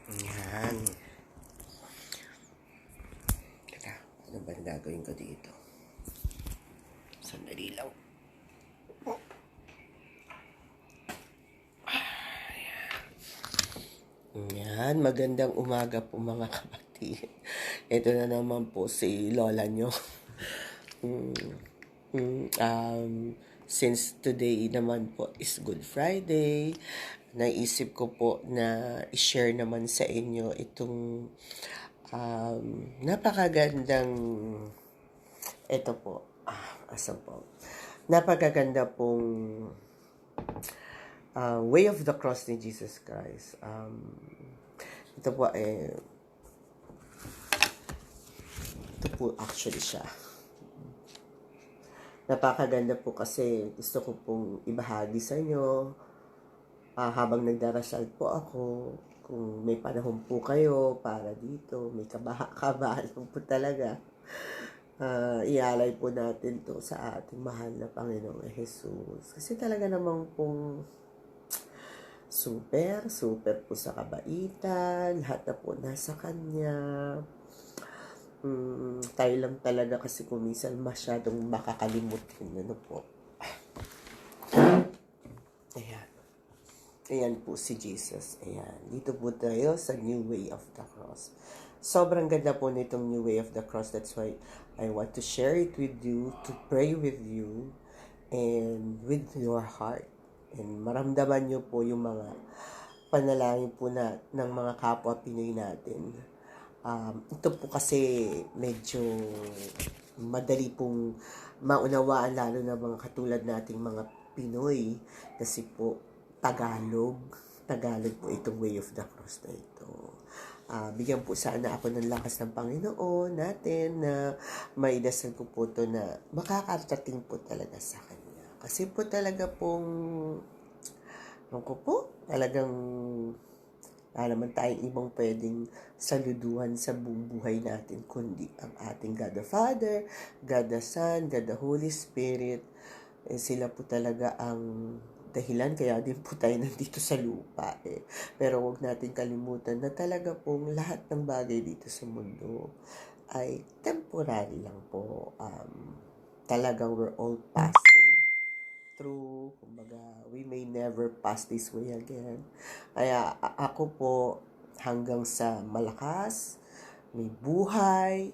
Yan. Teka, ano ba gagawin ko dito? Sandali lang. Yan, magandang umaga po mga kapatid. Ito na naman po si Lola nyo. Since today naman po is Good Friday, naisip ko po na i-share naman sa inyo itong napakagandang, ito po, asan po? Napakaganda pong Way of the Cross ni Jesus Christ. Ito po ito po actually siya. Napakaganda po kasi gusto ko pong ibahagi sa inyo habang nagdarasal po ako. Kung may panahon po kayo para dito, may kabahan po talaga. Ialay po natin to sa ating mahal na Panginoong Jesus. Kasi talaga namang pong super po sa kabaitan, lahat na po nasa Kanya. Tayo lang talaga kasi kung minsan masyadong makakalimutin. Ano po? Ayan. Ayan po si Jesus. Ayan. Dito po tayo sa New Way of the Cross. Sobrang ganda po nitong New Way of the Cross. That's why I want to share it with you, to pray with you, and with your heart. And maramdaman nyo po yung mga panalangin po ng mga kapwa Pinoy natin. Ito po kasi medyo madali pong maunawaan, lalo na mga katulad nating mga Pinoy, kasi po Tagalog po itong Way of the Cross na ito. Bigyan po sana ako ng lakas ng Panginoon natin na may dasal ko po ito na makakarating po talaga sa Kanya. Kasi po talaga pong talagang wala naman tayong ibang pwedeng saluduhan sa buong buhay natin kundi ang ating God the Father, God the Son, God the Holy Spirit. Sila po talaga ang dahilan kaya din po tayo nandito sa lupa. Pero huwag natin kalimutan na talaga pong lahat ng bagay dito sa mundo ay temporary lang po. Talagang we're all passing through. Kumbaga, we may never pass this way again. Kaya ako po hanggang sa malakas, may buhay,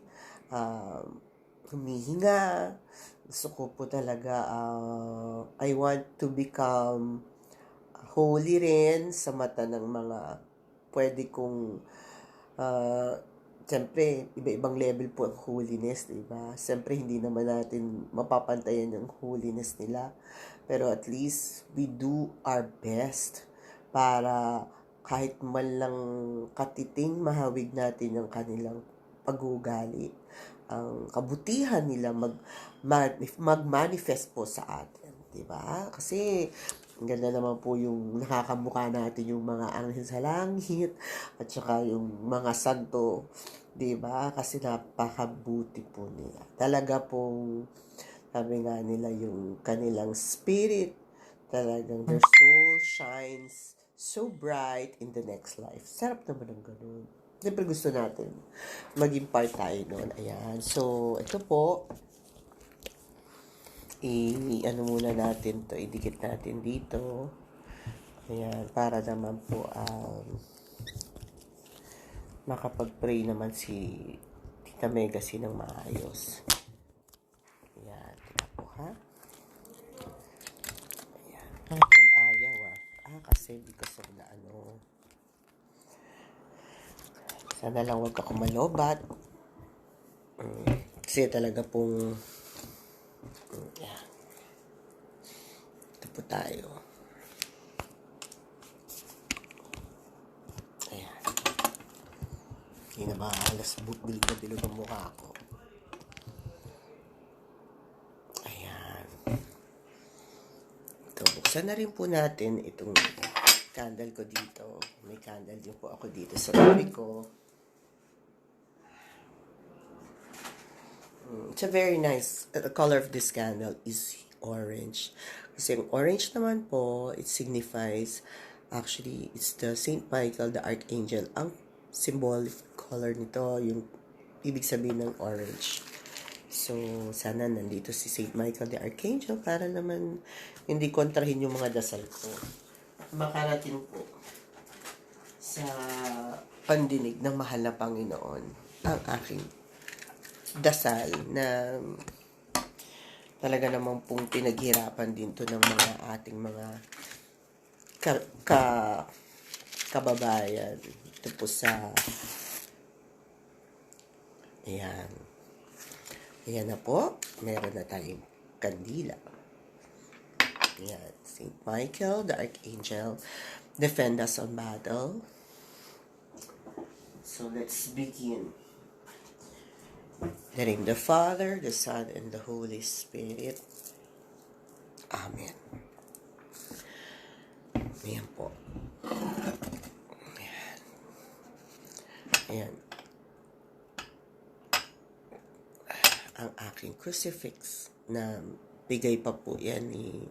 humihinga. Gusto ko po talaga, I want to become holy rin sa mata ng mga pwede kong, siyempre, iba-ibang level po ang holiness, diba? Siyempre, hindi naman natin mapapantayan yung holiness nila. Pero at least, we do our best para kahit man lang katiting mahawig natin ang kanilang pag-uugali. Ang kabutihan nila mag-manifest po sa atin, di ba? Kasi ang ganda naman po yung nakakamukha natin yung mga anghel sa langit at saka yung mga santo, di ba? Kasi napakabuti po nila. Talaga pong sabi nga nila yung kanilang spirit, talagang their soul shines so bright in the next life. Sarap naman ng ganun. Siyempre gusto natin maging part tayo noon. Ayan. So, ito po, ano muna natin to, idikit natin dito. Ayan, para naman po makapag-pray naman si Tita Megacy ng maayos. Ayan, ito po ha. Ayan, ayaw kasi because of na sana lang wag ako malobat. Kasi talaga pong yeah. Ito po tayo. Ayan. Hindi na maalas bilog na bilog ang mukha ko. Ayan. Ito, buksan na rin po natin itong candle ko dito. May candle din po ako dito sa tabi ko. It's a very nice, the color of this candle is orange. Kasi yung orange naman po, it signifies Actually, it's the Saint Michael the Archangel. Ang symbolic color nito, yung ibig sabihin ng orange. So, sana nandito si Saint Michael the Archangel para naman hindi kontrahin yung mga dasal ko. Makarating po sa pandinig ng mahal na Panginoon ang aking dasal na talaga namang pong pinaghirapan din to ng mga ating mga kababayan. Ito po sa ayan. Ayan na po. Meron na tayong kandila. Ayan. Saint Michael, the Archangel, defend us on battle. So let's begin. In the name of the Father, the Son, and the Holy Spirit. Amen. Ayan po. Ayan. Ayan. Ang aking crucifix na bigay pa po yan ni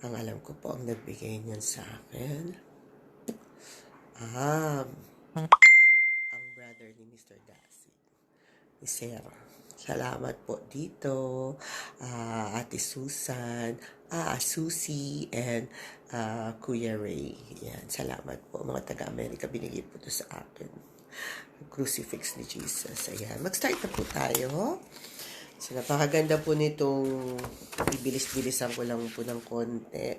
ang alam ko po ang nagbigay niyan sa akin. Ang brother ni Mr. Darcy. Ni Sarah. Salamat po dito. Ate Susan, Susie, and Kuya Ray. Yan. Salamat po. Mga taga-Amerika, binigay po ito sa akin. Crucifix ni Jesus. Ayan. Mag-start na po tayo. So, napakaganda po nitong ibilis-bilisan ko lang po ng konti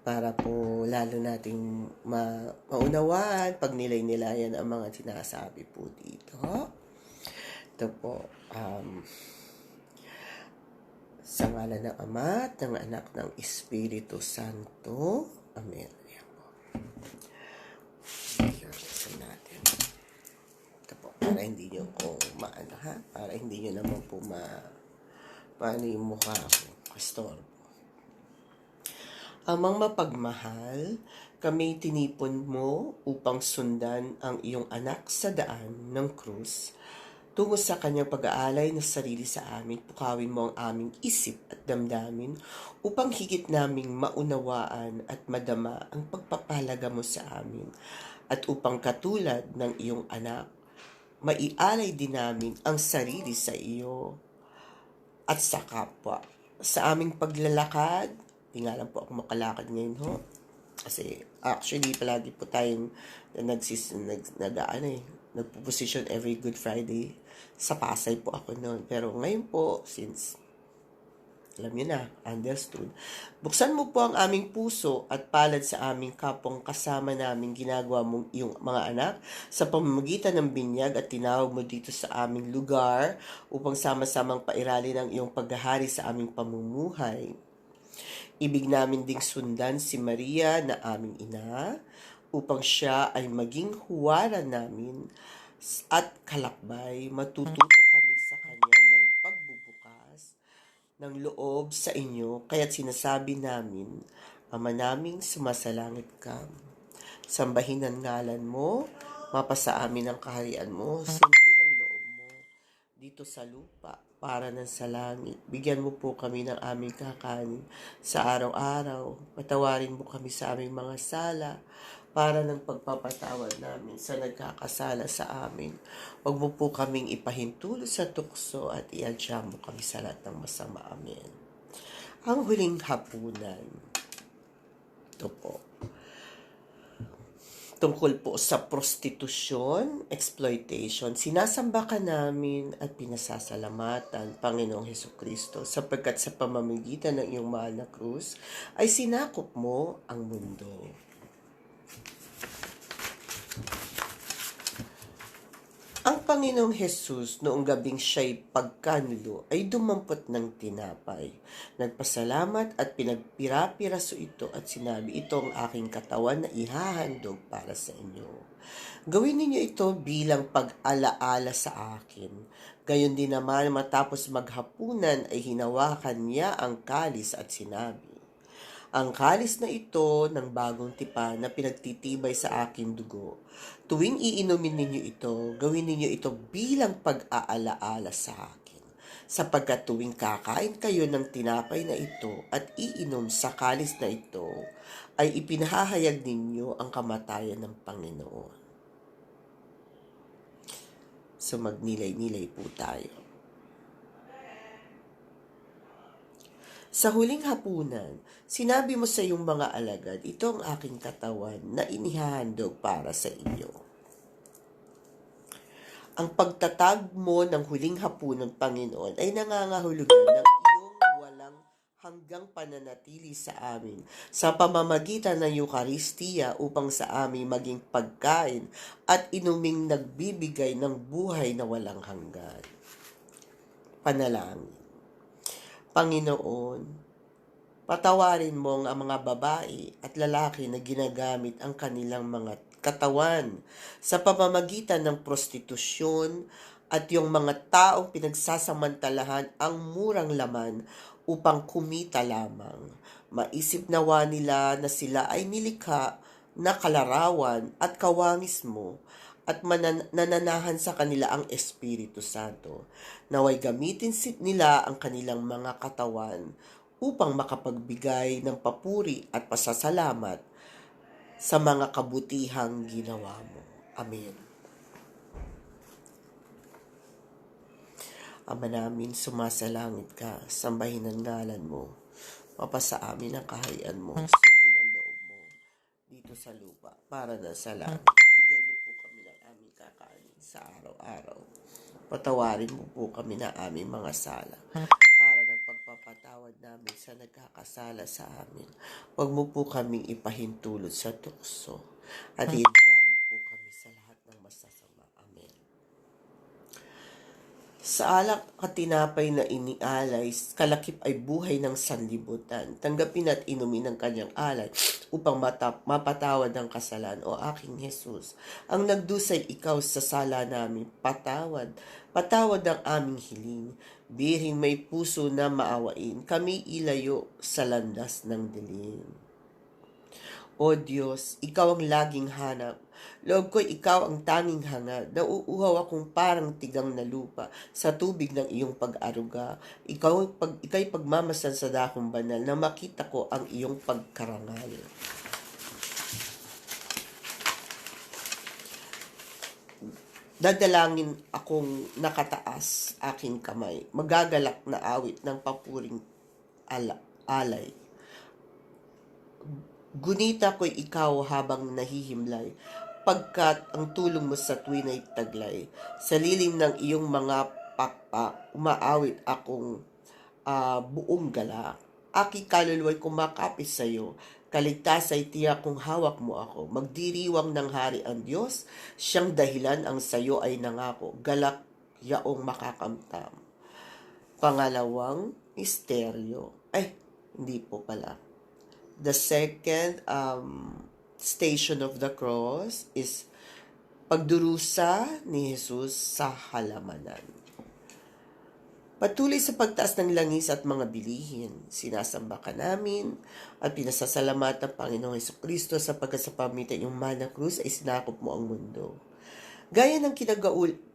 para po lalo nating maunawaan pag nilay-nilayan ang mga sinasabi po dito. Ito po, sa ngalan ng Ama at ng Anak ng Espiritu Santo. Amen. Ayan po. Listen natin. Ito po, para hindi nyo ko maano ha? Para hindi nyo naman po paano yung mukha ko. Kastorbo. Amang mapagmahal, kami tinipon mo upang sundan ang iyong anak sa daan ng krus. Tungo sa kanyang pag-aalay na sarili sa amin, pukawin mo ang aming isip at damdamin upang higit naming maunawaan at madama ang pagpapahalaga mo sa amin. At upang katulad ng iyong anak, maialay din namin ang sarili sa iyo at sa kapwa. Sa aming paglalakad, di nga lang po ako makalakad ngayon ho. Kasi actually palagi po tayong nagpo-position every Good Friday. Sa Pasay po ako noon. Pero ngayon po, since alam niyo na, understood. Buksan mo po ang aming puso at palad sa aming kapwang kasama namin ginagawa mong iyong mga anak sa pamamagitan ng binyag at tinawag mo dito sa aming lugar upang sama-samang pairali ng iyong paghahari sa aming pamumuhay. Ibig namin ding sundan si Maria na aming ina upang siya ay maging huwara namin at kalakbay. Matututo kami sa kanya ng pagbubukas ng loob sa inyo, kaya't sinasabi namin, Ama naming sumasalangit ka. Sambahin ang ngalan mo, mapasa amin ang kaharian mo, sundin ang loob mo dito sa lupa para ng sa langit. Bigyan mo po kami ng aming kakanin sa araw-araw. Patawarin mo kami sa aming mga sala para ng pagpapatawad namin sa nagkakasala sa amin. Huwag mo po kaming ipahintulot sa tukso at iadya mo kami sa lahat ng masama. Amen. Ang huling hapunan. Ito po. Tungkol po sa prostitusyon, exploitation, sinasamba ka namin at pinasasalamatan, Panginoong Hesukristo, sapagkat sa pamamagitan ng iyong mahal na krus ay sinakop mo ang mundo. Ang Panginoong Jesus noong gabing siya'y pagkanulo ay dumampot ng tinapay. Nagpasalamat at pinagpira-piraso ito at sinabi, ito ang aking katawan na ihahandog para sa inyo. Gawin ninyo ito bilang pag-alaala sa akin. Gayon din naman matapos maghapunan ay hinawakan niya ang kalis at sinabi, ang kalis na ito ng bagong tipan na pinagtitibay sa aking dugo. Tuwing iinumin ninyo ito, gawin ninyo ito bilang pag-aalaala sa akin. Sapagkat tuwing kakain kayo ng tinapay na ito at iinom sa kalis na ito, ay ipinahahayag ninyo ang kamatayan ng Panginoon. So magnilay-nilay po tayo. Sa huling hapunan, sinabi mo sa iyong mga alagad, ito ang aking katawan na inihahandog para sa iyo. Ang pagtatag mo ng huling hapunan, Panginoon, ay nangangahulugan ng iyong walang hanggang pananatili sa amin sa pamamagitan ng Eucharistia upang sa amin maging pagkain at inuming nagbibigay ng buhay na walang hanggan. Panalangin. Panginoon, patawarin mo ang mga babae at lalaki na ginagamit ang kanilang mga katawan sa pamamagitan ng prostitusyon at yung mga taong pinagsasamantalahan ang murang laman upang kumita lamang. Maisip nawa nila na sila ay nilikha na kalarawan at kawangis mo at nananahan sa kanila ang Espiritu Santo. Naway gamitin nila ang kanilang mga katawan upang makapagbigay ng papuri at pasasalamat sa mga kabutihang ginawa mo. Amen. Ama namin, sumasalangit ka, sambahin ang ngalan mo, mapasa amin ang kaharian mo, sundin ang loob mo, dito sa lupa, para na sa langit. Bigyan niyo po kami ng aming kakanin sa araw-araw. Patawarin mo po kami na aming mga sala, para ng pagpapatawad namin sa nagkakasala sa amin. Huwag mo po kaming ipahintulot sa tukso, at iadya mo po kami sa lahat ng masasama. Amen. Sa alak at tinapay na inialay, kalakip ay buhay ng sanlibutan. Tanggapin at inumin ang kanyang alay upang mapatawad ang kasalan. O aking Jesus, ang nagdusay ikaw sa sala namin, patawad ang aming hiling. Biring may puso na maawain, kami ilayo sa landas ng dilim. O Diyos, ikaw ang laging hanap. Loob ko'y ikaw ang tanging hangad. Nauuhaw akong parang tigang na lupa sa tubig ng iyong pag-aruga. Ika'y pagmamasan sa dakong banal na makita ko ang iyong pagkarangal. Dadalangin akong nakataas aking kamay. Magagalak na awit ng papuring alay. Gunita ko'y ikaw habang nahihimlay, pagkat ang tulong mo sa tuwin ay taglay. Sa lilim ng iyong mga pakpak, umaawit akong buong galak. Aking kaluluwa'y kumakapis sa iyo, kaligtas ay tiyak kung hawak mo ako. Magdiriwang ng hari ang Diyos, siyang dahilan ang sayo ay nangako, galak yaong makakamtam. Pangalawang misteryo, hindi po pala. The second station of the cross is pagdurusa ni Jesus sa halamanan. Patuloy sa pagtaas ng langis at mga bilihin, sinasamba ka namin at pinasasalamat ng Panginoong Jesucristo sapagkat sa pamitan iyong mana krus ay sinakop mo ang mundo. Gaya ng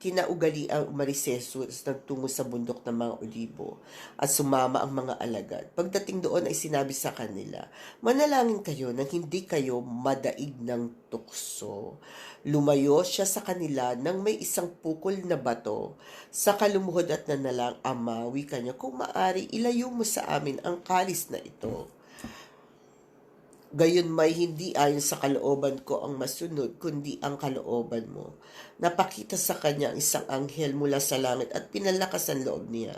kinaugaliang umalis si Jesus nagtungo sa bundok ng mga Olibo at sumama ang mga alagad. Pagdating doon ay sinabi sa kanila, manalangin kayo nang hindi kayo madaig ng tukso. Lumayo siya sa kanila nang may isang pukol na bato. Sa kalumuhod at nanalang, amawi kanya, kung maari ilayo mo sa amin ang kalis na ito. Gayon may hindi ayon sa kalooban ko ang masunod, kundi ang kalooban mo. Napakita sa kanya ang isang anghel mula sa langit at pinalakas ang loob niya.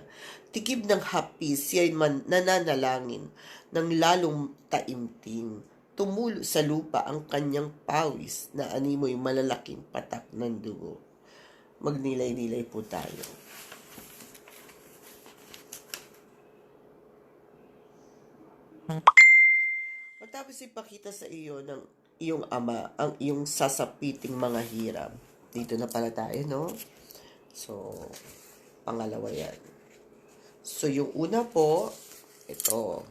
Tikib ng hapis, siya'y nananalangin ng lalong taimtim. Tumulo sa lupa ang kanyang pawis na animoy malalaking patak ng dugo. Magnilay-nilay po tayo. Matapos ipakita sa iyo ng iyong ama ang iyong sasapiting mga hirap. Dito na pala tayo, no? So, pangalawa yan. So, yung una po, ito.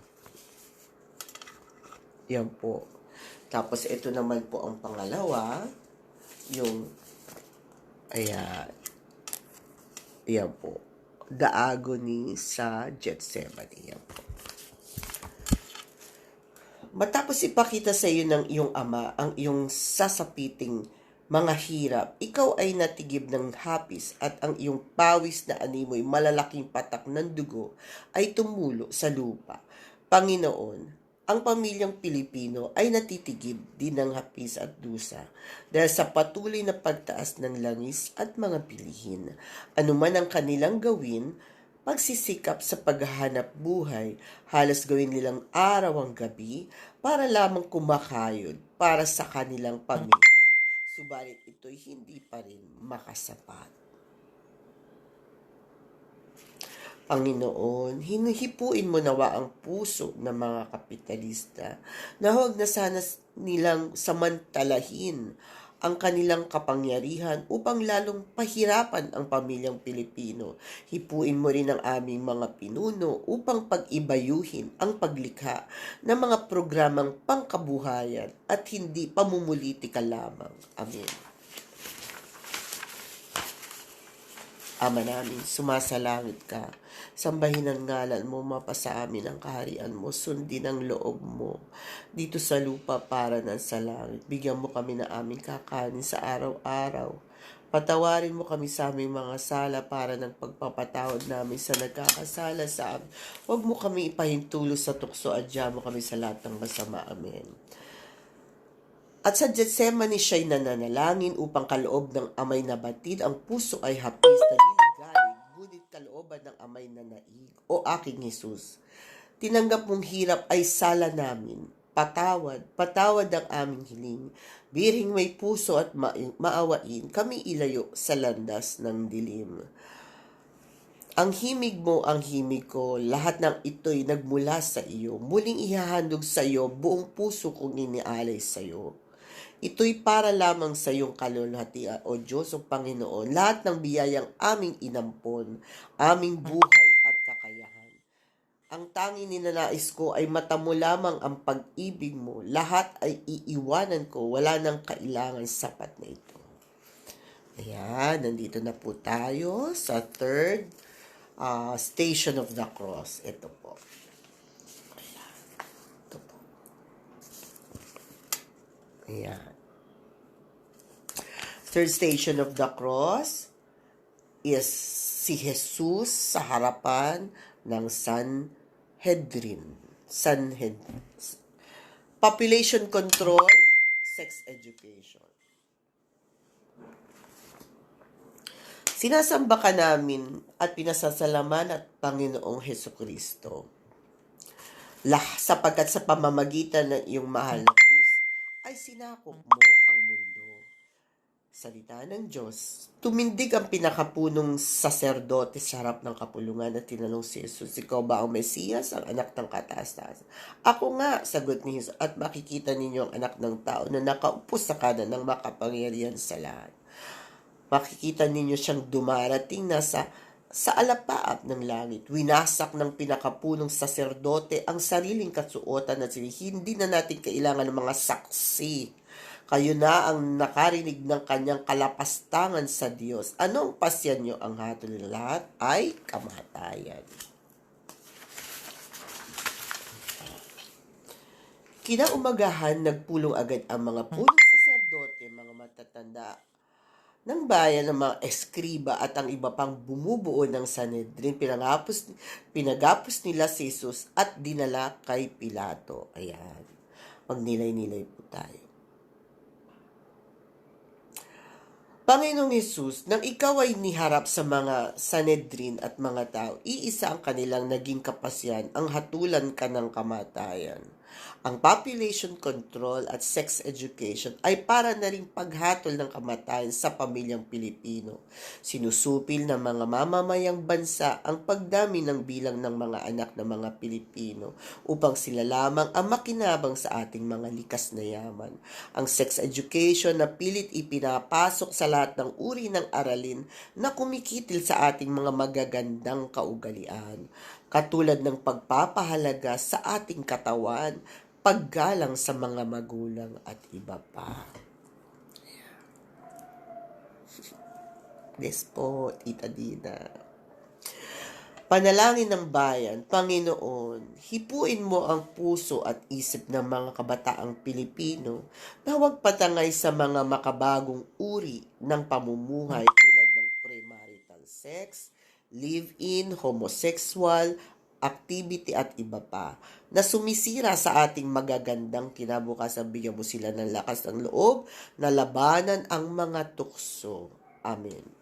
Yan po. Tapos, ito naman po ang pangalawa. Yung, ayan. Yan po. The agony sa Gethsemane. Yan po. Matapos ipakita sa iyo ng iyong ama ang iyong sasapiting mga hirap, ikaw ay natigib ng hapis at ang iyong pawis na animoy malalaking patak ng dugo ay tumulo sa lupa. Panginoon, ang pamilyang Pilipino ay natitigib din ng hapis at dusa dahil sa patuloy na pagtaas ng langis at mga bilihin. Ano man ang kanilang gawin, pagsisikap sa paghahanap buhay, halos gawin nilang araw ang gabi para lamang kumakayod para sa kanilang pamilya. Subalit ito'y hindi pa rin makasapat. Panginoon, hinuhipuin mo nawa ang puso ng mga kapitalista na huwag na sana nilang samantalahin ang kanilang kapangyarihan upang lalong pahirapan ang pamilyang Pilipino. Hipuin mo rin ang aming mga pinuno upang pag-ibayuhin ang paglikha ng mga programang pangkabuhayan at hindi pamumulitika lamang. Amen. Ama namin, sumasalangit ka. Sambahin ang ngalan mo, mapasa amin ang kaharian mo, sundin ang loob mo dito sa lupa para ng sa langit. Bigyan mo kami na aming kakanin sa araw-araw. Patawarin mo kami sa aming mga sala para ng pagpapatawad namin sa nagkakasala sa amin. Huwag mo kami ipahintulo sa tukso at mo kami sa lahat ng masama. Amen. At sa Getsemani siya'y nananalangin upang kaloob ng amay na batid, ang puso ay hapis na liligalig, ngunit kalooban ng amay na naig. O aking Jesus, tinanggap mong hirap ay sala namin. Patawad ang aming hiling. Biring may puso at maawain, kami ilayo sa landas ng dilim. Ang himig mo ang himig ko, lahat ng ito'y nagmula sa iyo. Muling ihahandog sa iyo, buong puso kong inialay sa iyo. Ito'y para lamang sa iyong kalulhatian, O Diyos o Panginoon, lahat ng biyayang aming inampon, aming buhay at kakayahan. Ang tanging ninanais ko ay mata mo lamang ang pag-ibig mo. Lahat ay iiwanan ko, wala nang kailangan, sapat na ito. Ayan, nandito na po tayo sa third Station of the Cross. Ito po. Ayan. Third station of the cross is si Jesus sa harapan ng Sanhedrin. Population control, sex education. Sinasamba ka namin at pinasasalaman at Panginoong Hesukristo. Sapagkat sa pamamagitan ng iyong mahal na krus, ay sinakop mo ang mundo. Salita ng Diyos. Tumindig ang pinakapunong saserdote sa harap ng kapulungan at tinanong si Jesus, ikaw ba ang Mesiyas, ang anak ng kataas-taas? Ako nga, sagot ni Jesus, at makikita ninyo ang anak ng tao na nakaupo sa kanan ng makapangyarihan sa lahat. Makikita ninyo siyang dumarating na sa alapaap ng langit. Winasak ng pinakapunong saserdote ang sariling kasuotan at hindi na natin kailangan ng mga saksi. Kayo na ang nakarinig ng kanyang kalapastangan sa Diyos. Anong pasyan nyo? Ang hatol ng lahat ay kamatayan. Kinaumagahan, nagpulong agad ang mga punong saserdote, mga matatanda ng bayan, ng mga eskriba at ang iba pang bumubuo ng Sanhedrin. Pinagapos nila si Jesus at dinala kay Pilato. Ayan. Magnilay-nilay po tayo. Panginoong Jesus, nang ikaw ay niharap sa mga Sanhedrin at mga tao, iisa ang kanilang naging kapasyan, ang hatulan ka ng kamatayan. Ang population control at sex education ay para na ring paghatol ng kamatayan sa pamilyang Pilipino. Sinusupil ng mga mamamayang bansa ang pagdami ng bilang ng mga anak ng mga Pilipino upang sila lamang ang makinabang sa ating mga likas na yaman. Ang sex education na pilit ipinapasok sa lahat ng uri ng aralin na kumikitil sa ating mga magagandang kaugalian, katulad ng pagpapahalaga sa ating katawan, paggalang sa mga magulang at iba pa. Yes po, Tita Dina. Panalangin ng bayan, Panginoon, hipuin mo ang puso at isip ng mga kabataang Pilipino na huwag patangay sa mga makabagong uri ng pamumuhay tulad ng premarital sex, live-in, homosexual, activity at iba pa na sumisira sa ating magagandang kinabukasan. Bigyan mo sila ng lakas ng loob na labanan ang mga tukso. Amen.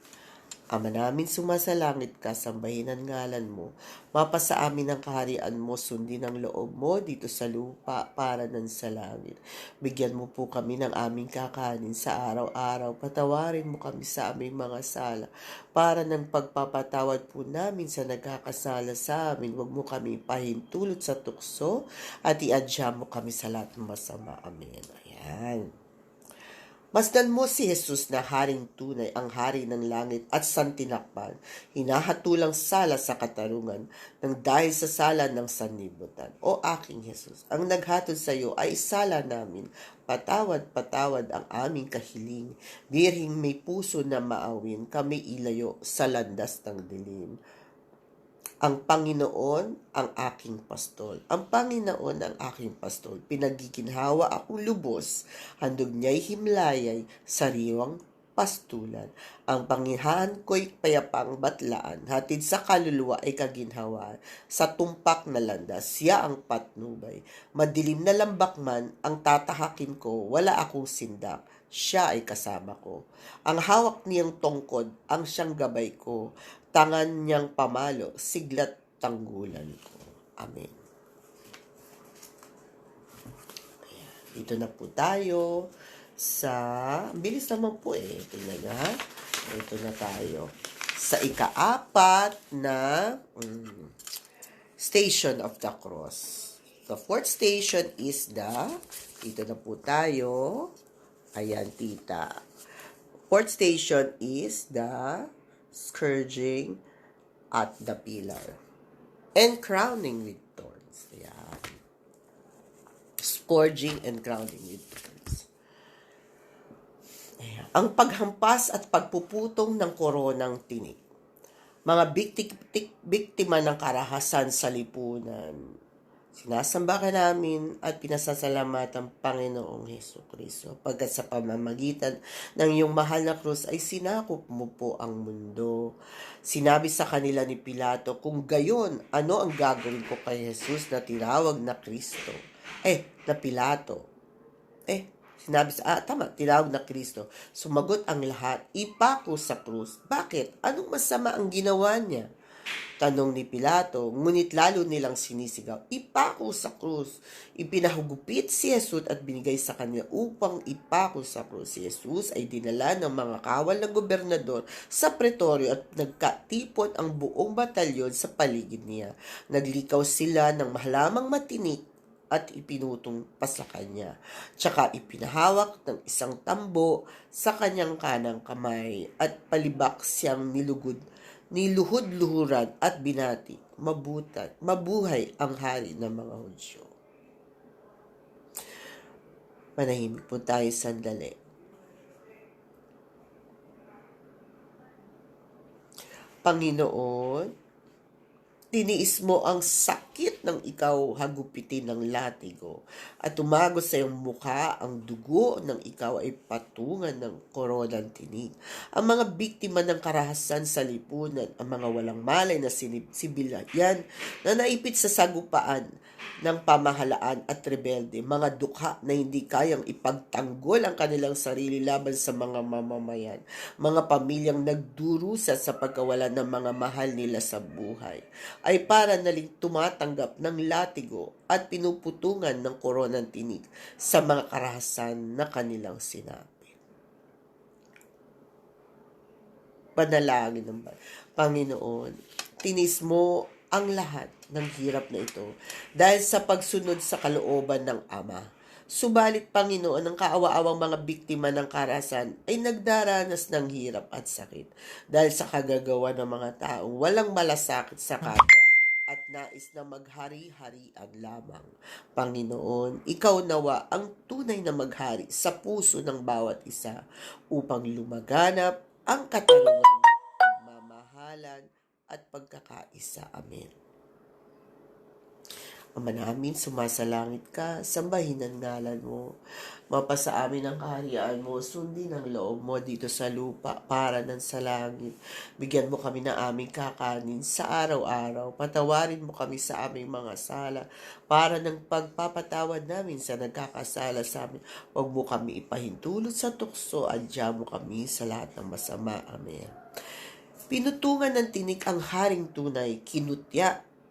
Ama namin sumasalangit ka, sambahin ang ngalan mo. Mapasa amin ang kaharian mo, sundin ang loob mo dito sa lupa para nan sa langit. Bigyan mo po kami ng aming kakanin sa araw-araw. Patawarin mo kami sa aming mga sala para ng pagpapatawad po namin sa nagkakasala sa amin. Huwag mo kami pahintulot sa tukso at iadya mo kami sa lahat ng masama. Amen. Ayan. Masdan mo si Jesus na haring tunay, ang hari ng langit at santinakpan, hinahatulang sala sa katarungan ng dahil sa sala ng sanlibutan. O aking Jesus, ang naghatod sa iyo ay sala namin. Patawad ang aming kahiling. Dirhing may puso na maawin, kami ilayo sa landas ng dilim. Ang Panginoon ang aking pastol. Ang Panginoon ang aking pastol. Pinagiginhawa akong lubos. Handog niya'y himlayay, sariwang pastulan. Ang Panginoon ko'y payapang batlaan. Hatid sa kaluluwa ay kaginhawaan. Sa tumpak na landas, siya ang patnubay. Madilim na lambak man ang tatahakin ko, wala akong sindak. Siya ay kasama ko. Ang hawak niyang tungkod, ang siyang gabay ko. Tangan niyang pamalo, siglat tanggulan ko. Amen. Ayan. Dito na po tayo sa, bilis naman po tingnan nyo ha. Ito na tayo. Sa ika-4 na Station of the Cross. The fourth station is dito na po tayo. Ayan, tita. Fourth station is the scourging at the pillar. And crowning with thorns. Ayan. Scourging and crowning with thorns. Ayan. Ang paghampas at pagpuputong ng koronang tinik. Mga biktima ng karahasan sa lipunan. Sinasamba ka namin at pinasasalamatan ang Panginoong Hesukristo pagkat sa pamamagitan ng iyong mahal na krus ay sinakop mo po ang mundo. Sinabi sa kanila ni Pilato, kung gayon, ano ang gagawin ko kay Jesus na tinawag na Kristo? Na Pilato. Tinawag na Kristo. Sumagot ang lahat, ipako sa krus. Bakit? Anong masama ang ginawa niya? Tanong ni Pilato, ngunit lalo nilang sinisigaw, ipako sa krus. Ipinahugupit si Jesus at binigay sa kanila upang ipako sa krus. Si Jesus ay dinala ng mga kawal na gobernador sa pretoryo at nagkatipon ang buong batalyon sa paligid niya. Naglikaw sila ng mahalamang matinik at ipinutong pa sa kanya. Tsaka ipinahawak ng isang tambo sa kanyang kanang kamay at palibak siyang niluhod-luhuran at binati, mabuhay ang hari ng mga Hudyo. Manahimik po tayo sandali. Panginoon, tiniis mo ang sakit ng ikaw hagupitin ng latigo at tumagos sa iyong mukha ang dugo ng ikaw ay patungan ng koronang tinig. Ang mga biktima ng karahasan sa lipunan, ang mga walang malay na sibilyan na naipit sa sagupaan ng pamahalaan at rebelde, mga dukha na hindi kayang ipagtanggol ang kanilang sarili laban sa mga mamamayan, mga pamilyang nagdurusa sa pagkawala ng mga mahal nila sa buhay, ay para naling tumatanggap ng latigo at pinuputungan ng koronang tinig sa mga karahasan na kanilang sinabi. Panalangin ng Panginoon, tinis mo ang lahat ng hirap na ito dahil sa pagsunod sa kalooban ng Ama. Subalit, Panginoon, ang kaawa-awang mga biktima ng karahasan ay nagdaranas ng hirap at sakit dahil sa kagagawa ng mga taong walang malasakit sa kapwa at nais na maghari-harian lamang. Panginoon, ikaw nawa ang tunay na maghari sa puso ng bawat isa upang lumaganap ang katarungan, pagmamahalan at pagkakaisa. Amen. Ama namin, sumasalangit ka, sambahin ang ngalan mo. Mapasa amin ang kaharian mo, sundin ang loob mo dito sa lupa para ng sa langit. Bigyan mo kami ng aming kakanin sa araw-araw. Patawarin mo kami sa aming mga sala para ng pagpapatawad namin sa nagkakasala sa amin. Huwag mo kami ipahintulot sa tukso, adya mo kami sa lahat ng masama. Amen. Pinutungan ng tinik ang haring tunay,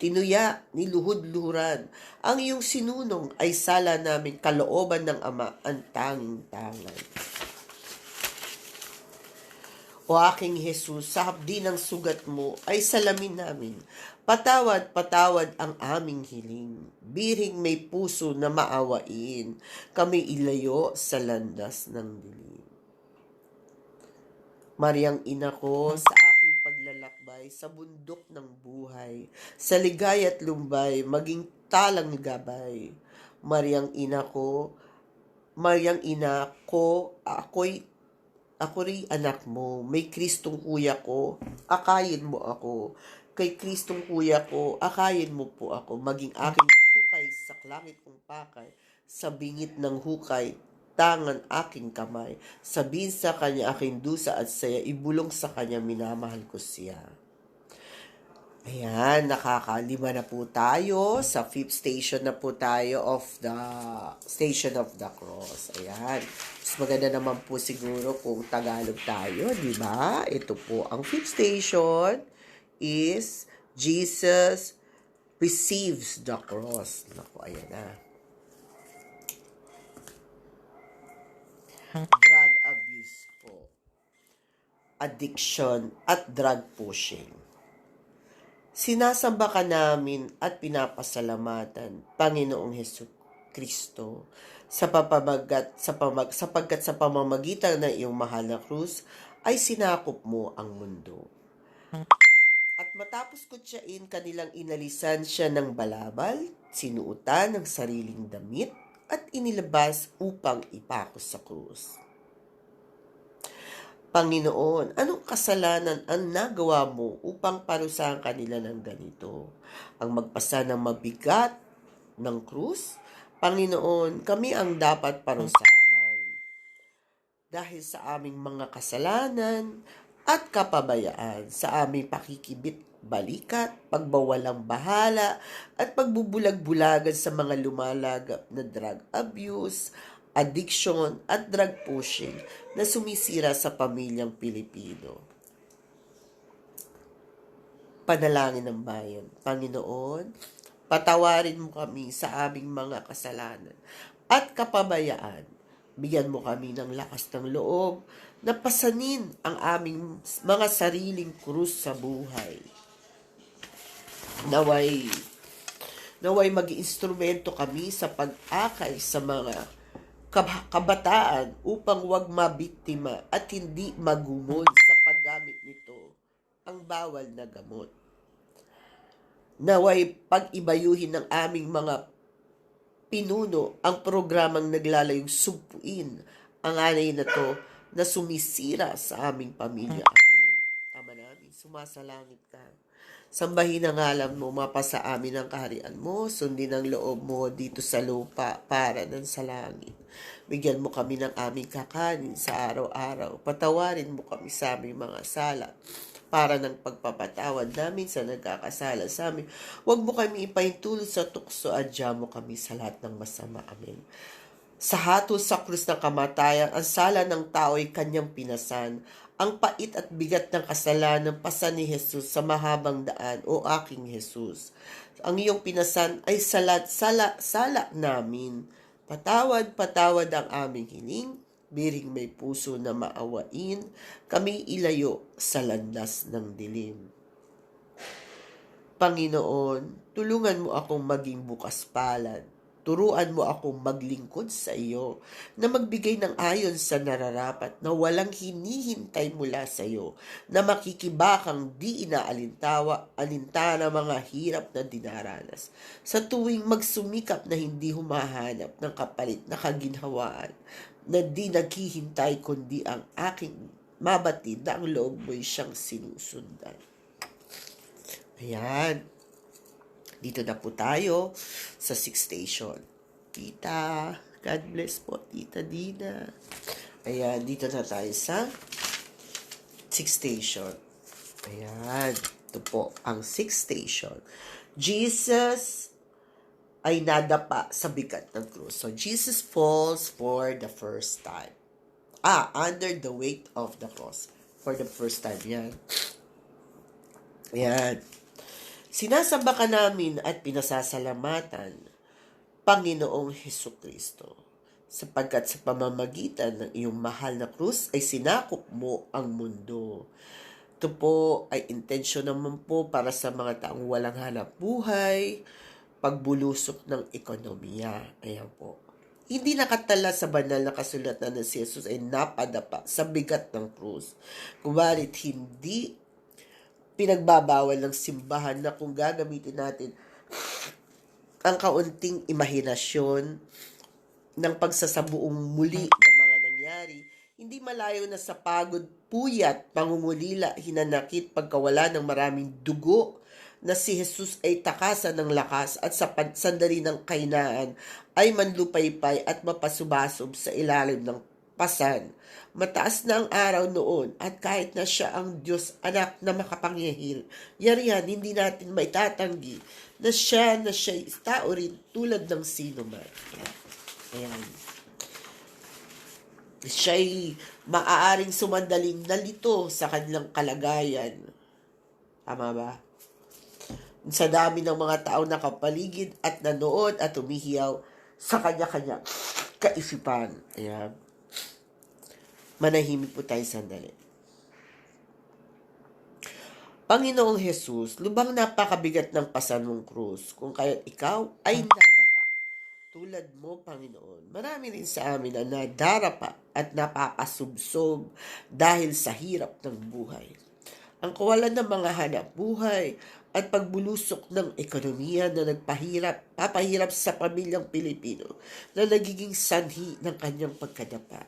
tinuya, niluhod-luhuran. Ang iyong sinunong ay sala namin, kalooban ng Ama, ang tanging tangan. O aking Jesus, sa hapdi ng sugat mo ay salamin namin. Patawad, patawad ang aming hiling. Biring may puso na maawain, kami ilayo sa landas ng dilim. Mariang ina ko, sa aking paglalakbay sa bundok ng buhay, sa ligay at lumbay, maging talang gabay. Mariang ina ko, ako rin anak mo. May Kristong kuya ko, akayin mo ako. Kay Kristong kuya ko, akayin mo po ako. Maging aking tukay sa langit kong pakay, sa bingit ng hukay, tangan aking kamay. Sabihin sa kanya aking dusa at saya, ibulong sa kanya, minamahal ko siya. Ayan, nakakalima na po tayo. Sa 5th station na po tayo of the Station of the Cross. Ayan. Mas maganda naman po siguro kung Tagalog tayo, di ba? Ito po, ang 5th station is Jesus receives the cross. Naku, ayan na. Drug abuse po, addiction at drug pushing. Sinasamba ka namin at pinapasalamatan, Panginoong Hesus Kristo, sapagkat sa pamamagitan ng iyong mahal na krus ay sinakop mo ang mundo. At matapos kutsain, kanilang inalisan siya ng balabal, sinuutan ng sariling damit, at inilabas upang ipako sa krus. Panginoon, anong kasalanan ang nagawa mo upang parusahan kanila ng ganito? Ang magpasa ng mabigat ng krus? Panginoon, kami ang dapat parusahan dahil sa aming mga kasalanan at kapabayaan, sa aming pakikibit-balikat, pagbawalang bahala, at pagbubulag-bulagan sa mga lumalagap na drug abuse, addiction, at drug pushing na sumisira sa pamilyang Pilipino. Panalangin ng bayan. Panginoon, patawarin mo kami sa aming mga kasalanan at kapabayaan. Bigyan mo kami ng lakas ng loob na pasanin ang aming mga sariling krus sa buhay. Naway mag-instrumento kami sa pag-akay sa mga kabataan upang wag mabiktima at hindi magumon sa paggamit nito ang bawal na gamot. Naway pag-ibayuhin ng aming mga pinuno ang programang naglalayong sumpuin ang anay na to na sumisira sa aming pamilya. Amen. Ama namin, sumasalangit ka. Sambahin ang ngalan mo, mapasa amin ang kaharian mo, sundin ang loob mo dito sa lupa para ng sa langit. Bigyan mo kami ng aming kakanin sa araw-araw. Patawarin mo kami sa aming mga sala para ng pagpapatawad namin sa nagkakasala sa amin. Huwag mo kami ipahintulot sa tukso, adya mo kami sa lahat ng masama. Amen. Sa hatol sa krus ng kamatayan, ang sala ng tao ay kanyang pinasan. Ang pait at bigat ng kasalanan pasan ni Jesus sa mahabang daan, o aking Jesus. Ang iyong pinasan ay sala namin. Patawad ang aming hiling, biring may puso na maawain, kami ilayo sa landas ng dilim. Panginoon, tulungan mo akong maging bukas palad. Turuan mo akong maglingkod sa iyo, na magbigay ng ayon sa nararapat, na walang hinihintay mula sa iyo, na makikibakang di alintana mga hirap na dinaranas. Sa tuwing magsumikap na hindi humahanap ng kapalit na kaginhawaan, na di naghihintay kundi ang aking mabatid na ang loob mo'y siyang sinusundan. Ayan. Dito na po tayo sa 6th station. Tita, God bless po, Tita Dina. Ayan, dito na tayo sa 6th station. Ayan, ito po ang 6th station. Jesus ay nadapa sa bigat ng krus. So, Jesus falls for the first time. Under the weight of the cross. For the first time, yan. Ayan. Sinasamba ka namin at pinasasalamatan, Panginoong Hesukristo, sapagkat sa pamamagitan ng iyong mahal na krus ay sinakop mo ang mundo. Ito po ay intensyon naman po para sa mga taong walang hanap buhay, pagbulusok ng ekonomiya. Ayan po. Hindi nakatala sa banal na kasulatan na si Jesus ay napadapa sa bigat ng krus. Kumarit hindi pinagbabawal ng simbahan na kung gagamitin natin ang kaunting imahinasyon ng pagsasabuong muli ng mga nangyari, hindi malayo na sa pagod, puyat, pangungulila, hinanakit, pagkawala ng maraming dugo na si Jesus ay takasan ng lakas at sa sandali ng kahinaan ay manlupaypay at mapasubasob sa ilalim ng pasan. Mataas na ang araw noon at kahit na siya ang Diyos anak na makapangyarihan, hindi natin maitatanggi na siya tao rin tulad ng sino man. Ayan. Siya'y maaaring sumandaling nalito sa kanilang kalagayan. Tama ba? Sa dami ng mga tao nakapaligid at nanood at umihiyaw sa kanya-kanya kaisipan. Ayan. Manahimik po tayo sandali. Panginoong Jesus, lubang napakabigat ng pasan mong krus, kung kaya't ikaw ay nadapa. Tulad mo, Panginoon, marami rin sa amin na nadarapa at napapasubsob dahil sa hirap ng buhay. Ang kawalan ng mga hanap buhay at pagbulusok ng ekonomiya na papahirap sa pamilyang Pilipino na nagiging sanhi ng kanyang pagkadapa.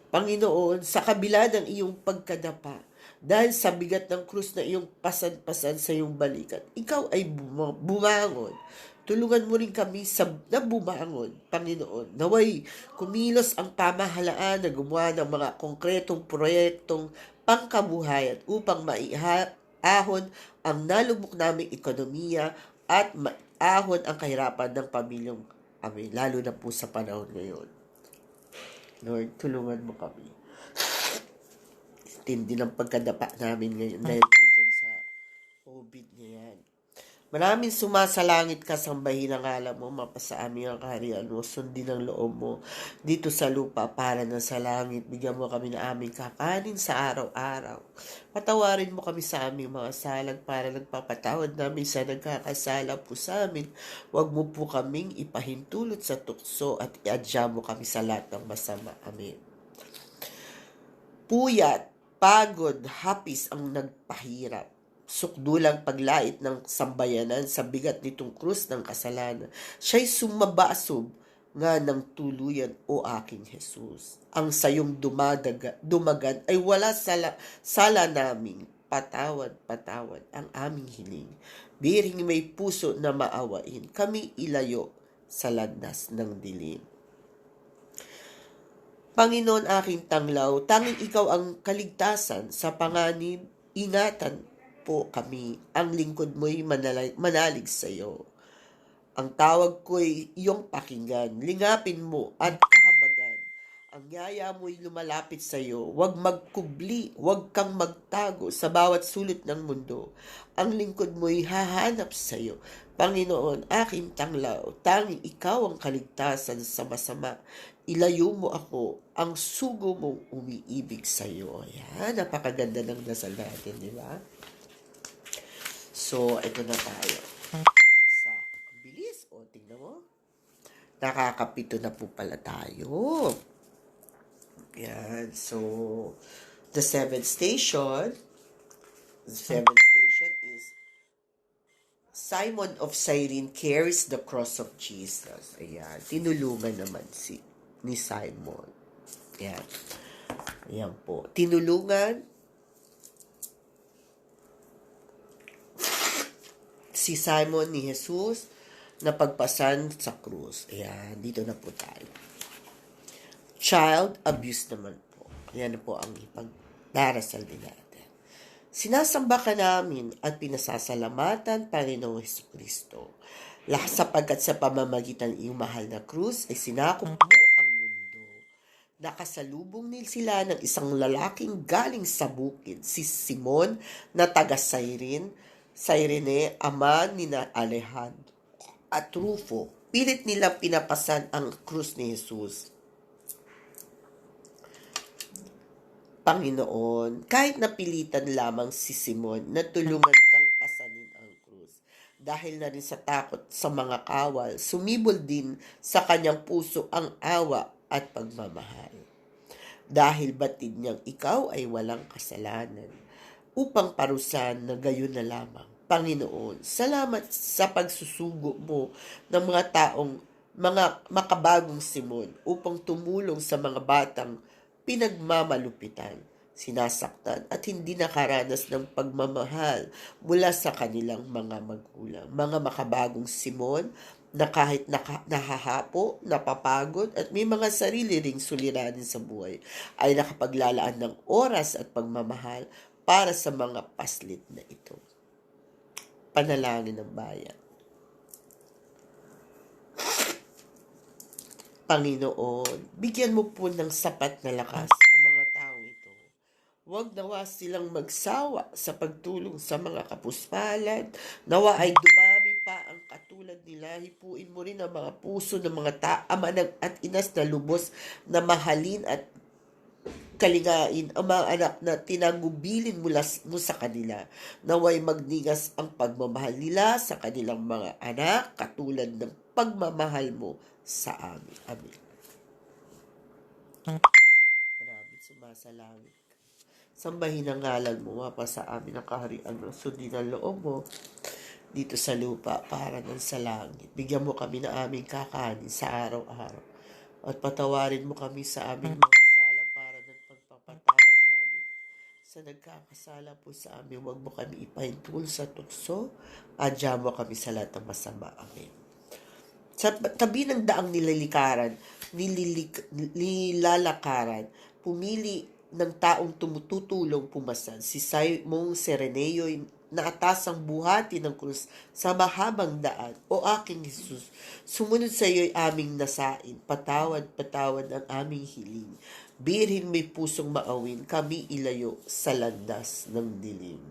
Panginoon, sa kabila ng iyong pagkadapa, dahil sa bigat ng krus na iyong pasan-pasan sa iyong balikat, ikaw ay bumangon. Tulungan mo rin kami na bumangon, Panginoon. Naway kumilos ang pamahalaan na gumawa ng mga konkretong proyektong pangkabuhayan upang maiahon ang nalubok naming ekonomiya at maiahon ang kahirapan ng pamilyang amin, lalo na po sa panahon ngayon. Lord, tulungan mo kami. Tindi ng pagkadapa namin ngayon dahil po dyan sa COVID ngayon. Maraming sumasalangit ka, sambahin ang ngalan mo, mapasa aming ang kaharian mo, sundin ang loob mo dito sa lupa para na sa langit. Bigyan mo kami na aming kakanin sa araw-araw. Patawarin mo kami sa aming mga salag para nagpapatawad namin sa nagkakasala po sa amin. Huwag mo po kaming ipahintulot sa tukso at iadya mo kami sa lahat ng masama. Amen. Puyat, pagod, hapis ang nagpahirap. Sukdulang paglait ng sambayanan sa bigat nitong krus ng kasalanan. Siya'y sumabasob nga ng tuluyan, o aking Jesus. Ang sayong dumagan ay wala sala naming patawad ang aming hiling. Biring may puso na maawain, kami ilayo sa landas ng dilim. Panginoon aking tanglaw, tanging ikaw ang kaligtasan sa panganib, ingatan po kami, ang lingkod mo'y manalig sa iyo. Ang tawag ko'y iyong pakinggan, lingapin mo at kahabagan. Ang yaya mo'y lumalapit sa iyo, huwag magkubli, huwag kang magtago sa bawat sulit ng mundo. Ang lingkod mo'y hahanap sa iyo. Panginoon, aking tanglaw, tanging ikaw ang kaligtasan sa masama. Ilayo mo ako, ang sugo mong umiibig sa iyo. Ayan, napakaganda ng dasal natin, di ba? So, ito na tayo. Sa bilis, o tingnan mo. Nakakapito na po pala tayo. Yan. So, the seventh station is Simon of Cyrene carries the cross of Jesus. Ayan. Tinulungan naman ni Simon. Ayan. Ayan po. Tinulungan si Simon ni Jesus na pagpasan sa krus. Ayan, dito na po tayo. Child abuse naman po. Ayan po ang ipagdarasal din natin. Sinasamba ka namin at pinasasalamatan, Panginoong Hesukristo. Sapagkat sa pamamagitan ng iyong mahal na krus ay sinakop mo ang mundo. Nakasalubong sila ng isang lalaking galing sa bukid, si Simon na taga Cyrene, ama ni Alejandro at Rufo. Pilit nilang pinapasan ang krus ni Jesus. Panginoon, kahit napilitan lamang si Simon na tulungan kang pasanin ang krus. Dahil na rin sa takot sa mga kawal, sumibol din sa kanyang puso ang awa at pagmamahal. Dahil batid niyang ikaw ay walang kasalanan, upang parusahan na gayon na lamang. Panginoon, salamat sa pagsusugo mo ng mga makabagong Simon upang tumulong sa mga batang pinagmamalupitan, sinasaktan at hindi nakaranas ng pagmamahal mula sa kanilang mga magulang. Mga makabagong Simon na kahit nahahapo, napapagod at may mga sarili ring suliranin sa buhay ay nakapaglalaan ng oras at pagmamahal para sa mga paslit na ito. Panalangin ng bayan. Panginoon, bigyan mo po ng sapat na lakas ang mga taong ito. Huwag nawa silang magsawa sa pagtulong sa mga kapuspalad. Nawa ay dumami pa ang katulad nila. Hipuin mo rin ang mga puso ng mga ama at inas na lubos na mahalin at kalingain ang mga anak na tinagubilin mo sa kanila. Naway magningas ang pagmamahal nila sa kanilang mga anak katulad ng pagmamahal mo sa amin. Amen. Maraming sumasalangit. Sambahin ang ngalan mo, mapa sa amin ang kaharian ng sundin ng loob mo dito sa lupa para ng sa langit. Bigyan mo kami na aming kakanin sa araw-araw at patawarin mo kami sa aming mga sala para ng pagpapatawad namin sa nagkakasala po sa amin. Huwag mo kami ipahintulot sa tukso, adya mo kami sa lahat ng masama. Amen. Sa tabi ng daang nilalakaran, pumili ng taong tumutulong pumasan. Si Simon Sereneo na atasang buhati ng krus sa mahabang daan. O aking Jesus, sumunod sa iyo'y aming nasain. Patawad ang aming hiling. Birhin may pusong maawin, kami ilayo sa landas ng dilim.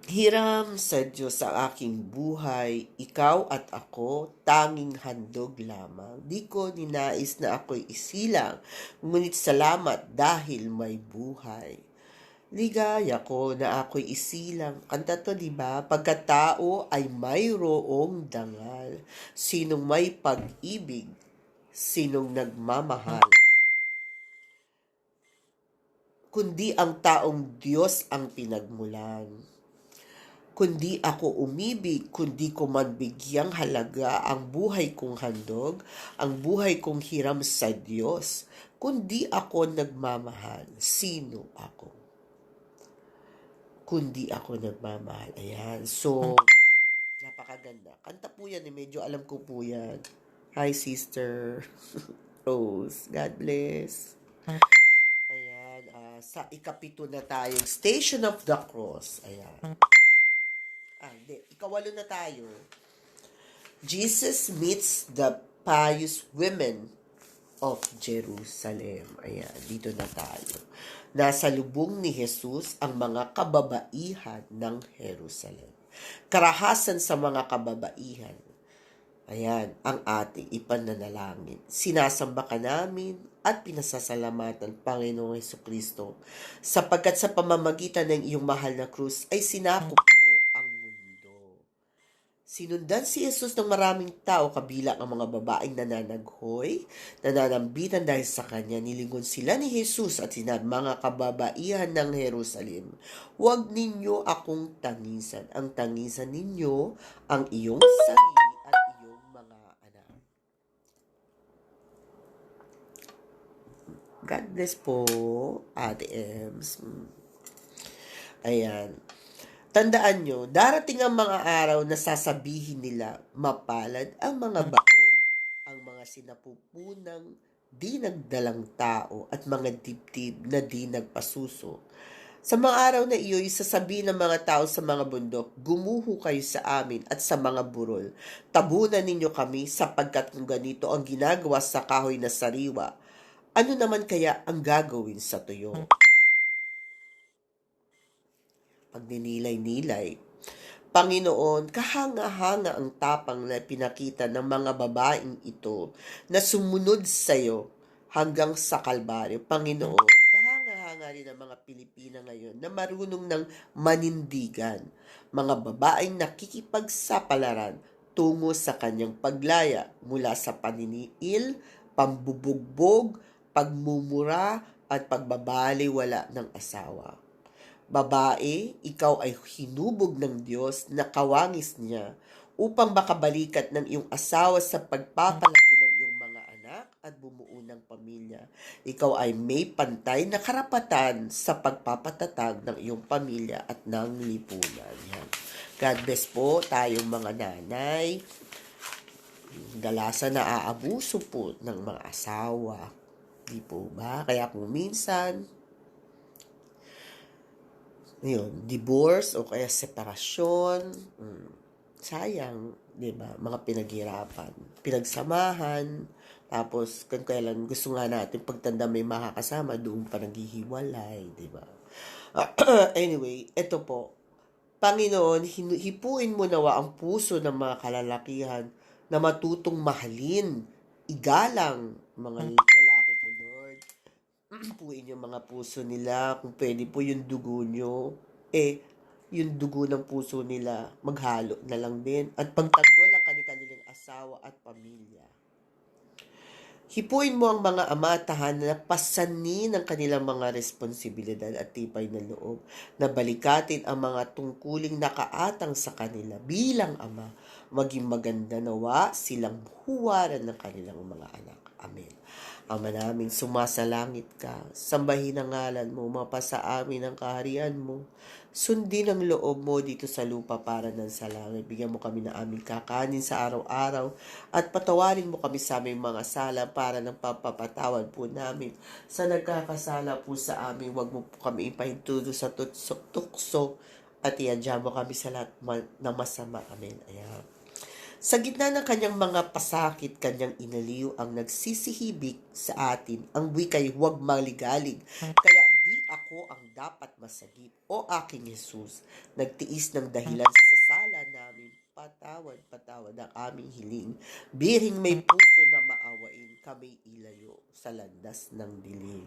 Hiram sa Diyos ang aking buhay, ikaw at ako, tanging handog lamang. Di ko ninais na ako'y isilang, ngunit salamat dahil may buhay. Ligaya ko na ako'y isilang. Kanta to, diba? Pagkatao ay mayroong dangal. Sinong may pag-ibig, sinong nagmamahal. Kundi ang taong Diyos ang pinagmulan. Kundi ako umibig, kundi ko man bigyang halaga ang buhay kong handog, ang buhay kong hiram sa Diyos. Kundi ako nagmamahal, sino ako? Kundi ako nagmamahal. Ayan. So, napakaganda. Kanta po yan, medyo alam ko po yan. Hi, Sister Rose. God bless. Ayan. Sa ikapito na tayong Station of the Cross. Ayan. Ikawalo na tayo. Jesus meets the pious women of Jerusalem. Ayan, dito na tayo. Nasa lubong ni Jesus ang mga kababaihan ng Jerusalem. Karahasan sa mga kababaihan. Ayan, ang ating ipananalangin. Sinasamba ka namin at pinasasalamatan, Panginoong Hesukristo, sapagkat sa pamamagitan ng iyong mahal na krus ay sinakop mo ang mundo. Sinundan si Jesus ng maraming tao, kabilang ang mga babaeng nananaghoy, nananambitan dahil sa kanya. Nilingon sila ni Jesus at sinabi, mga kababaihan ng Jerusalem, huwag ninyo akong tangisan. Ang tangisan ninyo ang iyong sarili at iyong mga anak. God bless po, Ate Ems. Ayan. Tandaan nyo, darating ang mga araw na sasabihin nila, mapalad ang mga baog, ang mga sinapupunang di nagdalang tao at mga dibdib na di nagpasuso. Sa mga araw na iyo'y sasabihin ng mga tao sa mga bundok, gumuho kayo sa amin at sa mga burol. Tabunan ninyo kami sapagkat kung ganito ang ginagawa sa kahoy na sariwa, ano naman kaya ang gagawin sa tuyo? Pagninilay-nilay. Panginoon, kahanga-hanga ang tapang na pinakita ng mga babaeng ito na sumunod sa iyo hanggang sa Kalbaryo. Panginoon, kahanga-hanga rin ang mga Pilipina ngayon na marunong ng manindigan, mga babaeng nakikipagsapalaran tungo sa kanyang paglaya mula sa paniniil, pambubugbog, pagmumura at pagbabaliwala ng asawa. Babae, ikaw ay hinubog ng Diyos na kawangis niya upang makabalikat ng iyong asawa sa pagpapalaki ng iyong mga anak at bumuo ng pamilya. Ikaw ay may pantay na karapatan sa pagpapatatag ng iyong pamilya at ng lipunan. Yan. God bless po tayong mga nanay. Dalasan na aabuso po ng mga asawa. Di po ba? Kaya kung minsan, yun, divorce o kaya separasyon, sayang, di ba? Mga pinaghirapan, pinagsamahan, tapos kung kailan gusto nga natin pagtanda may makakasama, doon pa naghihiwalay, di ba? Anyway, ito po, Panginoon, hipuin mo nawa ang puso ng mga kalalakihan na matutong mahalin, igalang mga lalaki po, Lord. Puin yung mga puso nila, kung pwede po yung dugo nyo, yung dugo ng puso nila, maghalo na lang din, at pagtanggol ang kanilang asawa at pamilya. Hipuin mo ang mga ama at tahanan na pasanin ang kanilang mga responsibilidad at tipay na loob, na balikatin ang mga tungkuling nakaatang sa kanila bilang ama, maging maganda nawa silang huwaran ng kanilang mga anak. Amen. Ama namin, sumasalangit ka, sambahin ang ngalan mo, mapasa amin ang kaharian mo, sundin ang loob mo dito sa lupa para ng sa langit. Bigyan mo kami ng aming kakanin sa araw-araw at patawarin mo kami sa aming mga sala para ng papapatawad po namin sa nagkakasala po sa amin. Huwag mo po kami ipahintudo sa tukso at iadya mo kami sa lahat ng masama. Amen. Ayan. Sa gitna ng kanyang mga pasakit, kanyang inaliw ang nagsisihibik sa atin. Ang wika'y huwag maligalig. Kaya di ako ang dapat masagip. O aking Jesus, nagtiis ng dahilan sa sala namin. Patawad ang aming hiling. Biring may puso na maawain, kami ilayo sa landas ng dilim.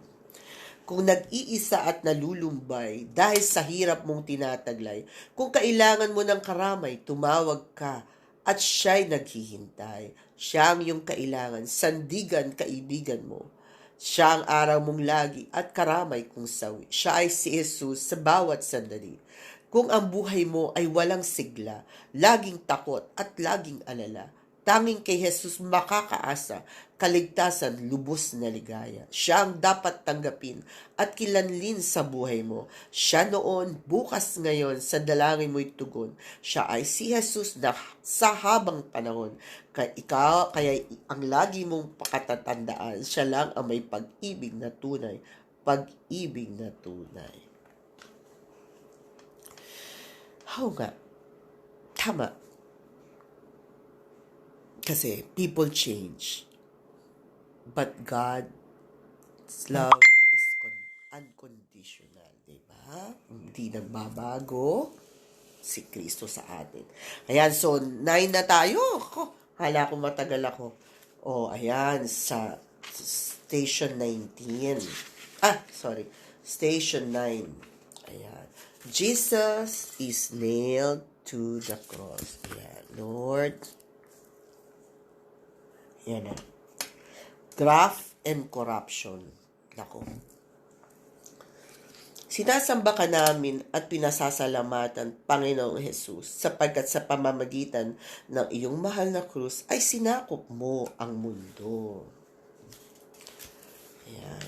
Kung nag-iisa at nalulumbay dahil sa hirap mong tinataglay, kung kailangan mo ng karamay, tumawag ka at siya'y naghihintay. Siya ang iyong kailangan, sandigan, kaibigan mo. Siya ang araw mong lagi at karamay kong sawi. Siya ay si Jesus sa bawat sandali. Kung ang buhay mo ay walang sigla, laging takot at laging alala, tanging kay Jesus makakaasa, kaligtasan, lubos na ligaya. Siya ang dapat tanggapin at kilanlin sa buhay mo. Siya noon, bukas, ngayon, sa dalangin mo'y tugon. Siya ay si Jesus na sa habang panahon. Kaya ang lagi mong pakatatandaan, siya lang ang may pag-ibig na tunay. Pag-ibig na tunay. Oo nga. Tama. Kasi people change. But God's love is unconditional. Diba? Hindi nagbabago si Kristo sa atin. Ayan, so 9 na tayo. Hala ko matagal ako. Ayan, sa station 19. Station 9. Ayan. Jesus is nailed to the cross. Ayan, Lord. Ayan na. Graft and corruption. Nako. Sinasamba ka namin at pinasasalamatan, Panginoong Jesus, sapagkat sa pamamagitan ng iyong mahal na krus ay sinakop mo ang mundo. Ayan.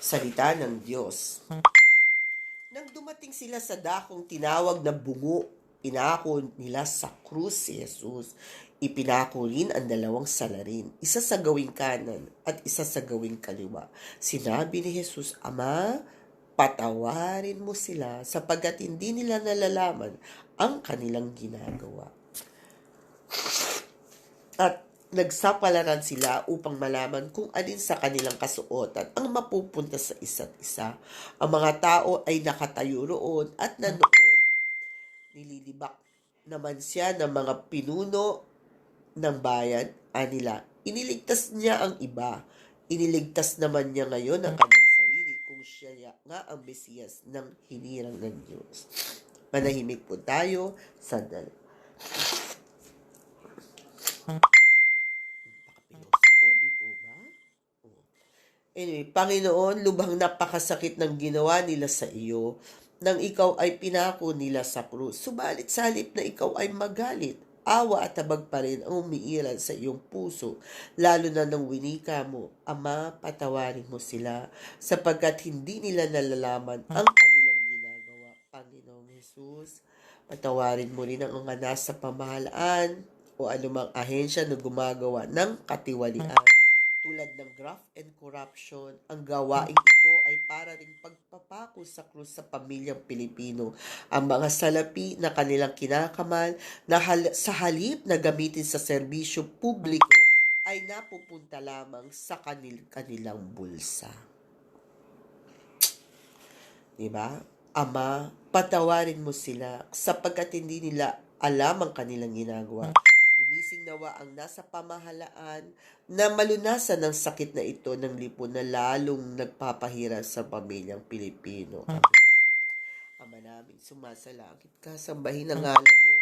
Salita ng Diyos. Nang dumating sila sa dakong tinawag na bungo, inako nila sa krus si Jesus. Ipinako rin ang dalawang salarin, isa sa gawing kanan at isa sa gawing kaliwa. Sinabi ni Jesus, Ama, patawarin mo sila sapagkat hindi nila nalalaman ang kanilang ginagawa. At nagsapalaran sila upang malaman kung alin sa kanilang kasuotan ang mapupunta sa isa't isa. Ang mga tao ay nakatayo roon at nanood. Nililibak naman siya ng mga pinuno ng bayan, anila. Iniligtas niya ang iba. Iniligtas naman niya ngayon ang kanyang sarili kung siya nga ang Mesiyas ng hinirang ng Diyos. Manahimik po tayo. Sandali. Pakapiloso po, di po ba? Anyway, Panginoon, lubhang napakasakit ng ginawa nila sa iyo nang ikaw ay pinako nila sa krus. Subalit sa halip na ikaw ay magalit, awa at habag pa rin ang umiiral sa iyong puso, lalo na nang winika mo, Ama, patawarin mo sila, sapagkat hindi nila nalalaman ang kanilang ginagawa. Panginoong Jesus, patawarin mo rin ang mga nasa pamahalaan o anumang ahensya na gumagawa ng katiwalian. Tulad ng graft and corruption, ang gawaing ito ay para ring pagpapako sa krus sa pamilyang Pilipino. Ang mga salapi na kanilang kinakamal na sa halip na gamitin sa serbisyo publiko ay napupunta lamang sa kanilang bulsa. Diba? Ama, patawarin mo sila sapagkat hindi nila alam ang kanilang ginagawa. Gumising nawa ang nasa pamahalaan na malunasan ng sakit na ito ng lipon na lalong nagpapahirap sa pamilyang Pilipino. Ama namin, sumasalangit ka, sambahin ang ngalan mo,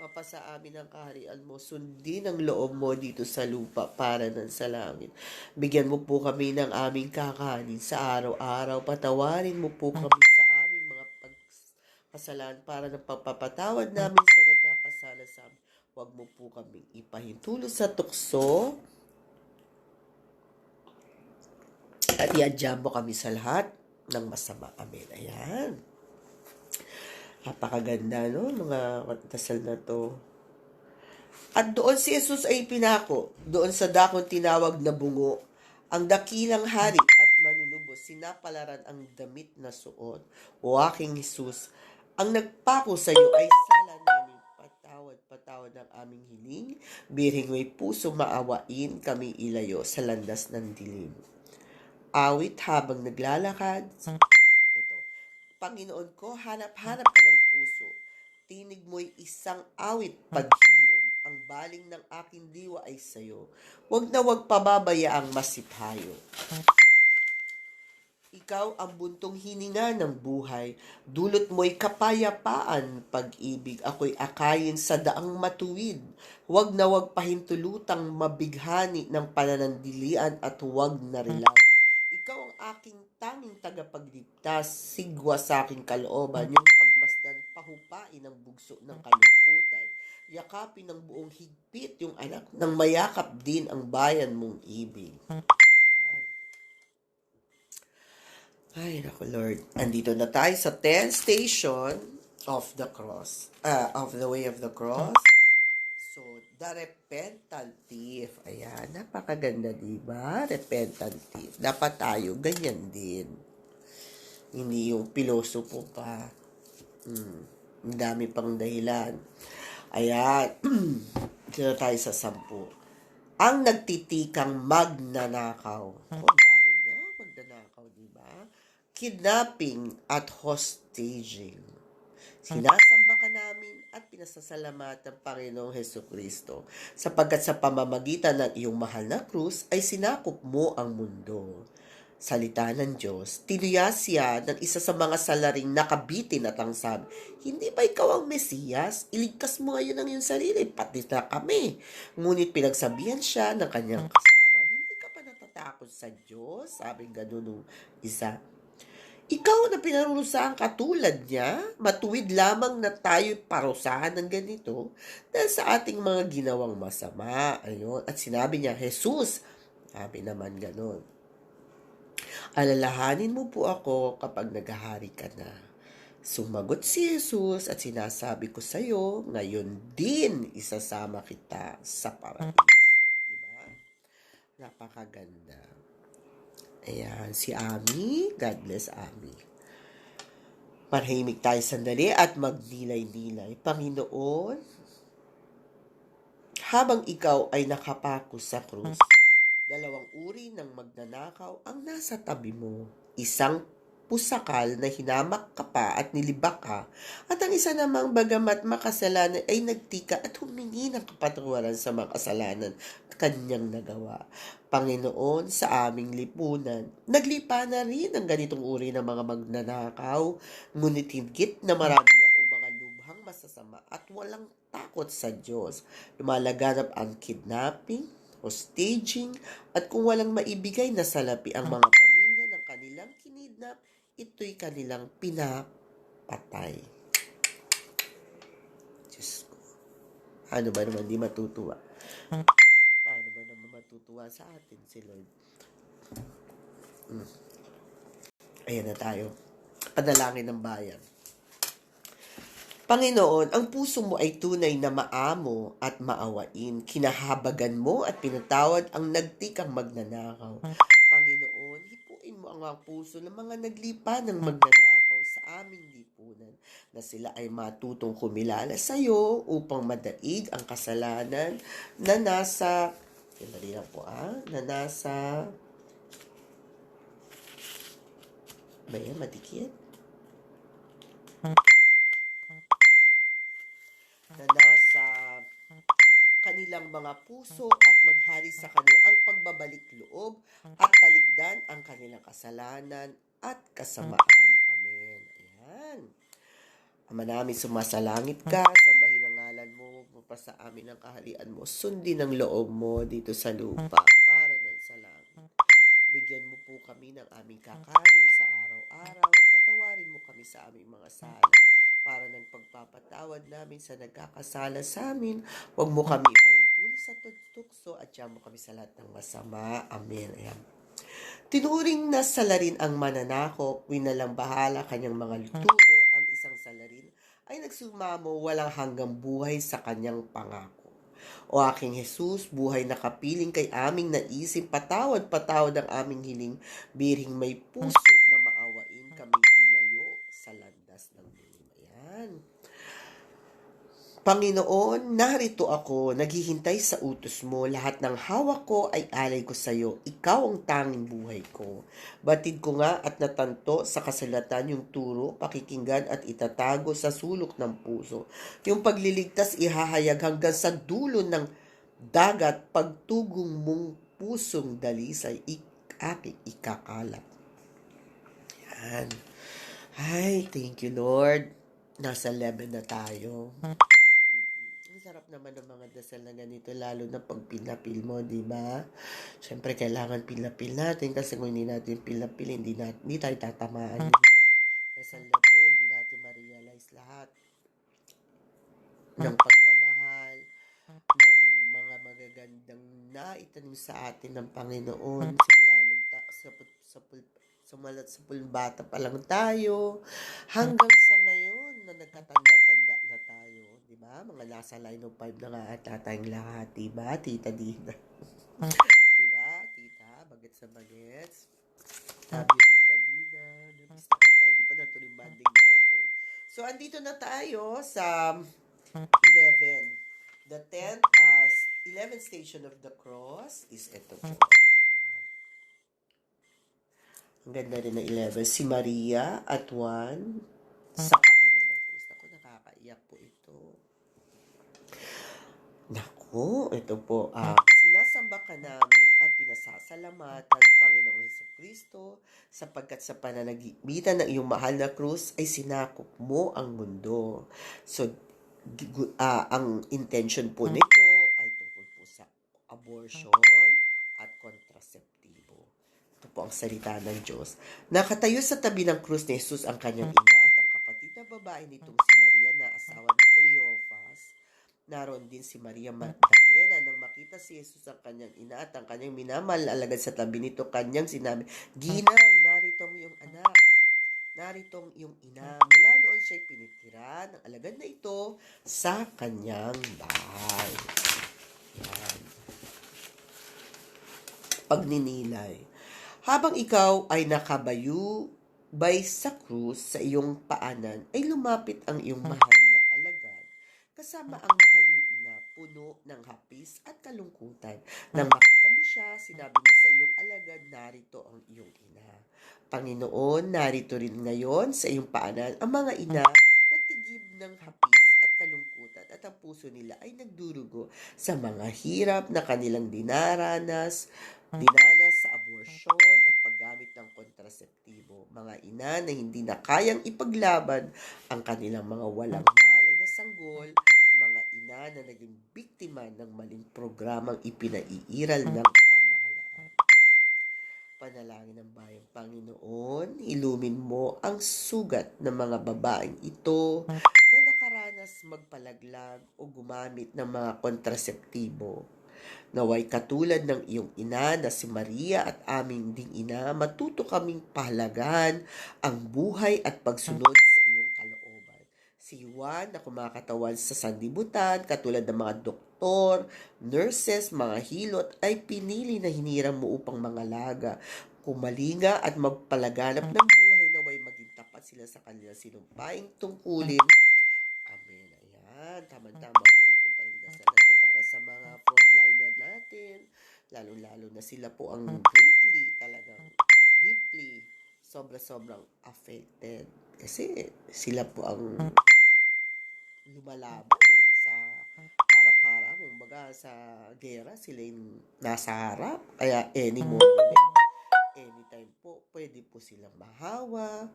mapasa amin ang kaharian mo, sundin ang loob mo dito sa lupa para ng sa langit. Bigyan mo po kami ng aming kakanin sa araw-araw, patawarin mo po kami sa aming mga pagkasalanan para ng pagpapatawad namin sa nagkakasala sa amin. Huwag mo po kaming ipahintulot sa tukso at iadya mo kami sa lahat ng masama. Amen. Ayan. Napakaganda, no? Mga dasal na to. At doon si Jesus ay pinako. Doon sa dakong tinawag na bungo. Ang dakilang hari at manunubos, sinapalaran ang damit na suot. O aking Jesus, ang nagpako sa iyo ay sala namin. Patawad ang aming hiling, birhing may puso maawain kami ilayo sa landas ng dilim. Awit habang naglalakad. Ito, Panginoon ko, hanap-hanap ka ng puso. Tinig mo'y isang awit paghilom. Ang baling ng aking diwa ay sayo. Huwag na huwag pababayaang masiphayo. Ikaw ang buntong hininga ng buhay, dulot mo'y kapayapaan, pag-ibig, ako'y akayin sa daang matuwid. Huwag na huwag pahintulutang mabighani ng pananandilian at huwag na rilag. Ikaw ang aking tanging tagapagligtas, sigwa sa aking kalooban, yung pagmasdan, pahupain ang bugso ng kalungkutan. Yakapin ng buong higpit yung anak, nang mayakap din ang bayan mong ibig. Ay, naku Lord. Andito na tayo sa 10th station of the cross. Of the way of the cross. So, the repentant thief. Ayan, napakaganda, diba? Repentant thief. Dapat tayo, ganyan din. Hindi yung pilosopo pa. Ang dami pang dahilan. Ayan. Dito tayo sa 10. Ang nagtitikang magnanakaw. Dami na, magnanakaw, diba? Kidnapping at hostage. Sinasamba ka namin at pinasasalamatan ng Panginoong Hesukristo sapagkat sa pamamagitan ng iyong mahal na krus ay sinakop mo ang mundo. Salita ng Diyos, tinuyas siya ng isa sa mga salaring nakabitin at ang sabi, hindi ba ikaw ang Mesiyas? Iligtas mo ngayon ang iyong sarili, pati na kami. Ngunit pinagsabihan siya ng kanyang kasama, hindi ka pa natatakot sa Diyos? Sabi ganun nung isa. Ikaw na pinarurusahan katulad niya, matuwid lamang na tayo parusahan ng ganito dahil sa ating mga ginawang masama. Ayun. At sinabi niya, Jesus, sabi naman ganun. Alalahanin mo po ako kapag naghahari ka na. Sumagot si Jesus at sinasabi ko sa iyo, ngayon din isasama kita sa paraiso. Diba? Napakaganda. Ayan, si Ami. God bless Ami. Marahimik tayo sandali at magnilay-nilay. Panginoon, habang ikaw ay nakapako sa krus, dalawang uri ng magnanakaw ang nasa tabi mo. Isang pusakal na hinamak ka pa at nilibak ka, at ang isa namang bagamat makasalanan ay nagtika at humingi ng kapatawaran sa mga kasalanan at kanyang nagawa. Panginoon, sa aming lipunan, naglipa na rin ang ganitong uri ng mga magnanakaw, ngunit higit na marami ang mga lubhang masasama at walang takot sa Diyos. Lumalaganap ang kidnapping, hostage, at kung walang maibigay na salapi ang mga pamilya ng kanilang kinidnap, ito'y kanilang pinapatay. Diyos ko. Ano ba naman di matutuwa? Paano ba naman matutuwa sa atin si Lord? Ayan na tayo. Panalangin ng bayan. Panginoon, ang puso mo ay tunay na maamo at maawain. Kinahabagan mo at pinatawad ang nagtikang magnanakaw. Panginoon, hipuin mo ang puso ng mga naglipa ng magnanakaw sa aming lipunan, na sila ay matutong kumilala sa iyo upang madaig ang kasalanan na nasa, madikit? Na nasa kanilang mga puso at maghari sa kanilang pagbabalik loob at talikdan ang kanilang kasalanan at kasamaan. Amen. Ayan. Ama namin, sumasalangit ka, sambahin ang ngalan mo, mapasa amin ang kaharian mo, sundin ang loob mo dito sa lupa para nan sa langit. Bigyan mo po kami ng aming kakanin sa araw-araw, patawarin mo kami sa aming mga sala, para ng pagpapatawad namin sa nagkakasala sa amin. Huwag mo kami ipahintulot sa tukso at tiyan mo kami sa lahat ng masama. Amen. Ayan. Tinuring na salarin ang mananakop, winalang bahala kanyang mga turo. Ang isang salarin ay nagsumamo walang hanggang buhay sa kanyang pangako. O aking Jesus, buhay na kapiling kay aming naisip, patawad ang aming hiling, biring may puso na maawain kami ilayo sa landas ng dilim. Ayan. Panginoon, narito ako, naghihintay sa utos mo. Lahat ng hawak ko ay alay ko sa iyo. Ikaw ang tanging buhay ko. Batid ko nga at natanto sa kasalatan yung turo, pakikinggan at itatago sa sulok ng puso. Yung pagliligtas ihahayag hanggang sa dulo ng dagat, pagtugong mong pusong dalisay, aking ikakalat. Yan. Ay, thank you Lord. Nasa 11 na tayo. Sarap naman ng mga dasal na ganito, lalo na pag pinapil mo, di ba? Siyempre, kailangan pinapil natin kasi kung hindi natin pinapil, hindi tayo tatamaan ng mga dasal na to, hindi natin ma-realize lahat ng pagmamahal, ng mga magagandang naitanim sa atin ng Panginoon, simula nung sa pulbata pa lang tayo, hanggang sa ngayon na nagkatanda-tanda na tayo, di ba? Mga nasa line of 5 na nga ata tayong lahat, di ba? Tita Dina. Di ba? Tita, bagets sa bagets. Sabi Tita Dina, nabista kita, di pa natuloy yung banding natin. So, andito na tayo sa 11. The 11th station of the cross is ito po. Ang ganda rin ng 11. Si Maria at Juan sa paanan ng krus. Naku, nakakaiyak po ito. Naku, ito po. Sinasamba ka namin at pinasasalamatan, Panginoong Jesucristo, sapagkat sa pananagitan ng iyong mahal na krus ay sinakop mo ang mundo. So, ang intention po nito ay tungkol po sa abortion at contraceptivo. Ito po ang salita ng Diyos. Nakatayo sa tabi ng krus ni Jesus ang kanyang ina at ang kapatid na babae nitong si Maria na asawa ni Cleophas, Naroon din si Maria Magdalena. Nang makita si Jesus ang kanyang ina at ang kanyang minamahal na alagad sa tabi nito, kanyang sinabi, Ginang, narito ang iyong anak. Narito ang iyong ina. Mula noon siya'y pinitira ng alagad na ito sa kanyang bahay. Yan. Pagninilay. Habang ikaw ay nakabayubay sa krus sa iyong paanan, ay lumapit ang iyong mahal na alagad, kasama ang mahal mong ina, puno ng hapis at kalungkutan. Nang makita mo siya, sinabi mo sa iyong alagad, narito ang iyong ina. Panginoon, narito rin ngayon sa iyong paanan ang mga ina na tigib ng hapis at kalungkutan at ang puso nila ay nagdurugo sa mga hirap na kanilang dinanas sa abortion at paggamit ng kontraseptibo. Mga ina na hindi na kayang ipaglaban ang kanilang mga walang malay na sanggol, mga ina na naging biktima ng maling programang ipinaiiral ng pamahalaan. Panalangin ng bayang Panginoon, ilumin mo ang sugat ng mga babaeng ito na nakaranas magpalaglag o gumamit ng mga kontraseptibo. Naway katulad ng iyong ina na si Maria at aming ding ina, matuto kaming pahalagahan ang buhay at pagsunod sa iyong kalooban. Si Juan na kumakatawan sa sanlibutan, katulad ng mga doktor, nurses, mga hilot, ay pinili na hiniram mo upang mangalaga, kumalinga at magpalaganap ng buhay, naway maging tapat sila sa kanilang sinumpaing tungkulin. Amen. Ayan, tama-tama po itong paligdasan na ito para sa mga frontliner natin. Lalo-lalo na sila po ang greatly, talagang deeply, sobra-sobrang affected. Kasi sila po ang lumalaban sa harap-harap. Kumbaga sa gera, sila yung nasa harap. Kaya any moment, anytime po, pwede po silang mahawa,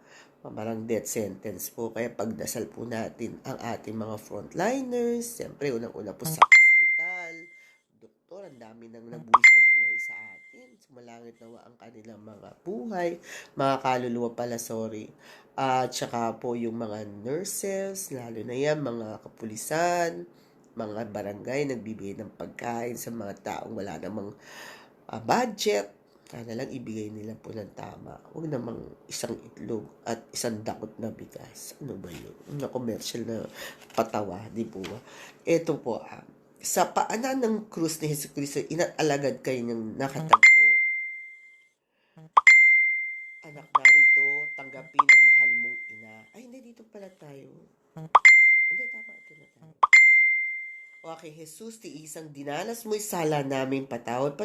parang death sentence po. Kaya pagdasal po natin ang ating mga frontliners. Siyempre, unang-una po sa ospital, doktor, ang dami nang nabuwis na buhay sa atin. Sumalangit nawa ang kanilang mga buhay, mga kaluluwa pala, sorry. At saka po yung mga nurses, lalo na yan, mga kapulisan, mga barangay, nagbibigay ng pagkain sa mga taong wala namang budget. Sana lang ibigay nila po ng tama. Huwag namang isang itlog at isang dakot na bigas. Ano ba yun? Na commercial na patawa, di po ba? Ito po, sa paanan ng krus ni Jesucristo, inaalagad kayo ng nakatagpo. Anak, narito, tanggapin ang mahal mong ina. Ay, hindi, dito pala tayo. Hindi, tama, ito na tayo. O kay Jesus, tiisang dinanas mo'y sala namin, patawad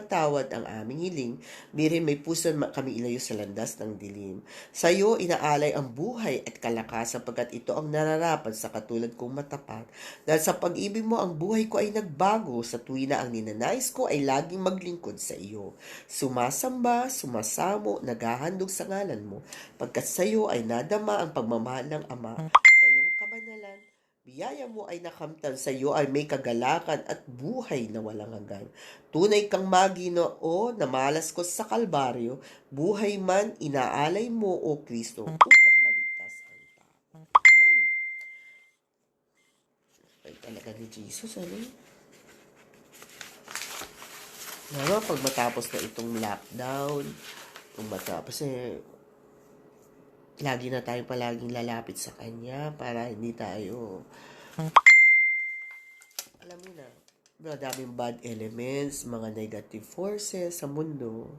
ang aming hiling, birin may puso kami ilayo sa landas ng dilim. Sa iyo inaalay ang buhay at kalakasan, sapagkat ito ang nararapat sa katulad kong matapat. Dahil sa pag-ibig mo, ang buhay ko ay nagbago, sa tuwi na ang ninanais ko ay laging maglingkod sa iyo. Sumasamba, sumasamo, naghahandog sa ngalan mo, pagkat sa iyo ay nadama ang pagmamahal ng Ama. Sa iyong kabanalan, biyaya mo ay nakamtan, sa iyo ay may kagalakan at buhay na walang hanggan. Tunay kang Maginoo na malas ko sa Kalbaryo, buhay man inaalay mo, O Kristo, upang maligtas ang tao. Ay talaga ni Jesus, ano? Pag matapos na itong lockdown, kung matapos lagi na tayo palaging lalapit sa Kanya para hindi tayo, alam mo na, madaming bad elements, mga negative forces sa mundo.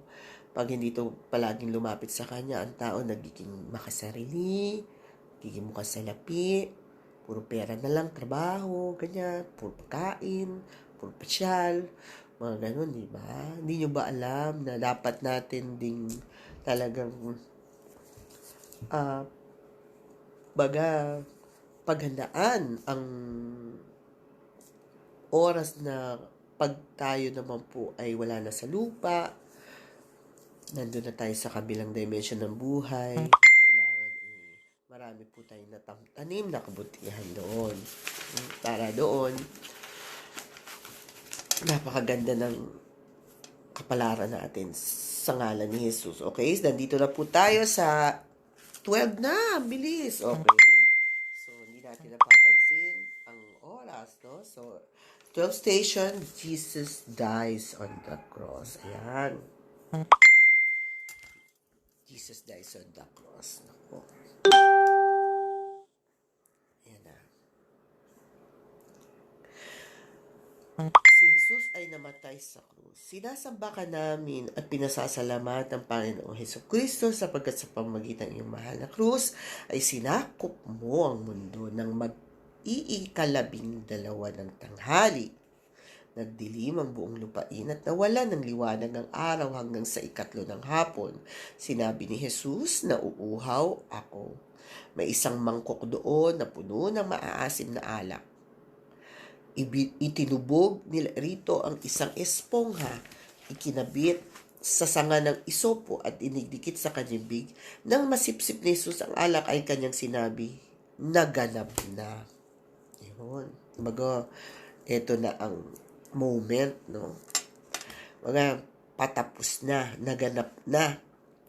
Pag hindi ito palaging lumapit sa Kanya, ang tao nagiging makasarili, nagiging makasalapi, puro pera na lang, trabaho, ganyan, puro pagkain, puro pasyal, mga ganun, di ba? Hindi nyo ba alam na dapat natin ding talagang paghandaan ang oras na pag tayo naman po ay wala na sa lupa, nandun na tayo sa kabilang dimension ng buhay, kailangan marami po tayong natamtanim na kabutihan doon. Para doon, napakaganda ng kapalaran natin sa ngalan ni Jesus. Okay, nandito na po tayo sa 12 na, bilis. Okay. So, hindi natin napapansin ang oras. cross, no? So, 12 station, Jesus dies on the cross. Ayan. Jesus dies on the cross. Nako. Ayan na. Si Jesus ay namatay sa krus. Sinasamba ka namin at pinasasalamat ng Panginoong Hesukristo sapagkat sa pamamagitan ng iyong mahal na krus ay sinakop mo ang mundo ng mag-iikalabing dalawa ng tanghali. Nagdilim ang buong lupain at nawala ng liwanag ang araw hanggang sa ikatlo ng hapon. Sinabi ni Jesus na uuhaw ako. May isang mangkok doon na puno ng maaasim na alak. Itinubog nila rito ang isang espongha, ikinabit sa sanga ng isopo at inigdikit sa kanyang big. Nang masipsip ni Jesus ang alak ay kanyang sinabi, naganap na. Yun. Baga, eto na ang moment, no? Baga, patapos na, naganap na.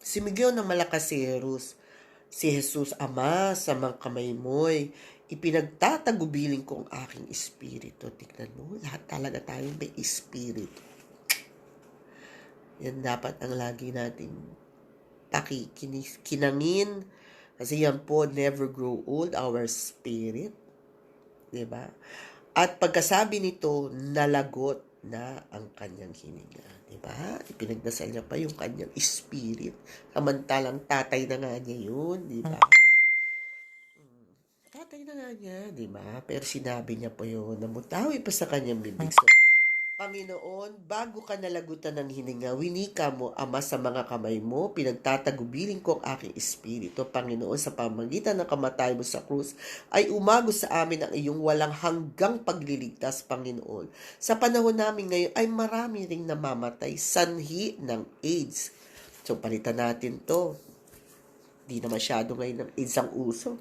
Sumigaw ng malakas si Jesus, Ama, sa mga kamay mo'y ipinagtatagubilin ko ang aking espiritu. Tignan mo, lahat talaga tayo may espiritu. Yan dapat ang lagi natin kinangin. Kasi yan po, never grow old, our spirit. Diba? At pagkasabi nito, nalagot na ang kanyang hininga. Diba? Ipinagdasal niya pa yung kanyang spirit. Samantalang tatay na nga niya yun. Diba? Tatay na nga niya, di ba? Pero sinabi niya po yun, namutawi pa sa kanyang bibig. So, Panginoon, bago ka nalagutan ng hininga, winika mo, Ama, sa mga kamay mo, pinagtatagubilin ko ang aking espiritu. Panginoon, sa pamamagitan ng kamatay mo sa krus, ay umagos sa amin ang iyong walang hanggang pagliligtas, Panginoon. Sa panahon namin ngayon, ay marami ring namamatay, sanhi ng AIDS. So, palitan natin to. Di na masyado ngayon ng AIDS ang uso.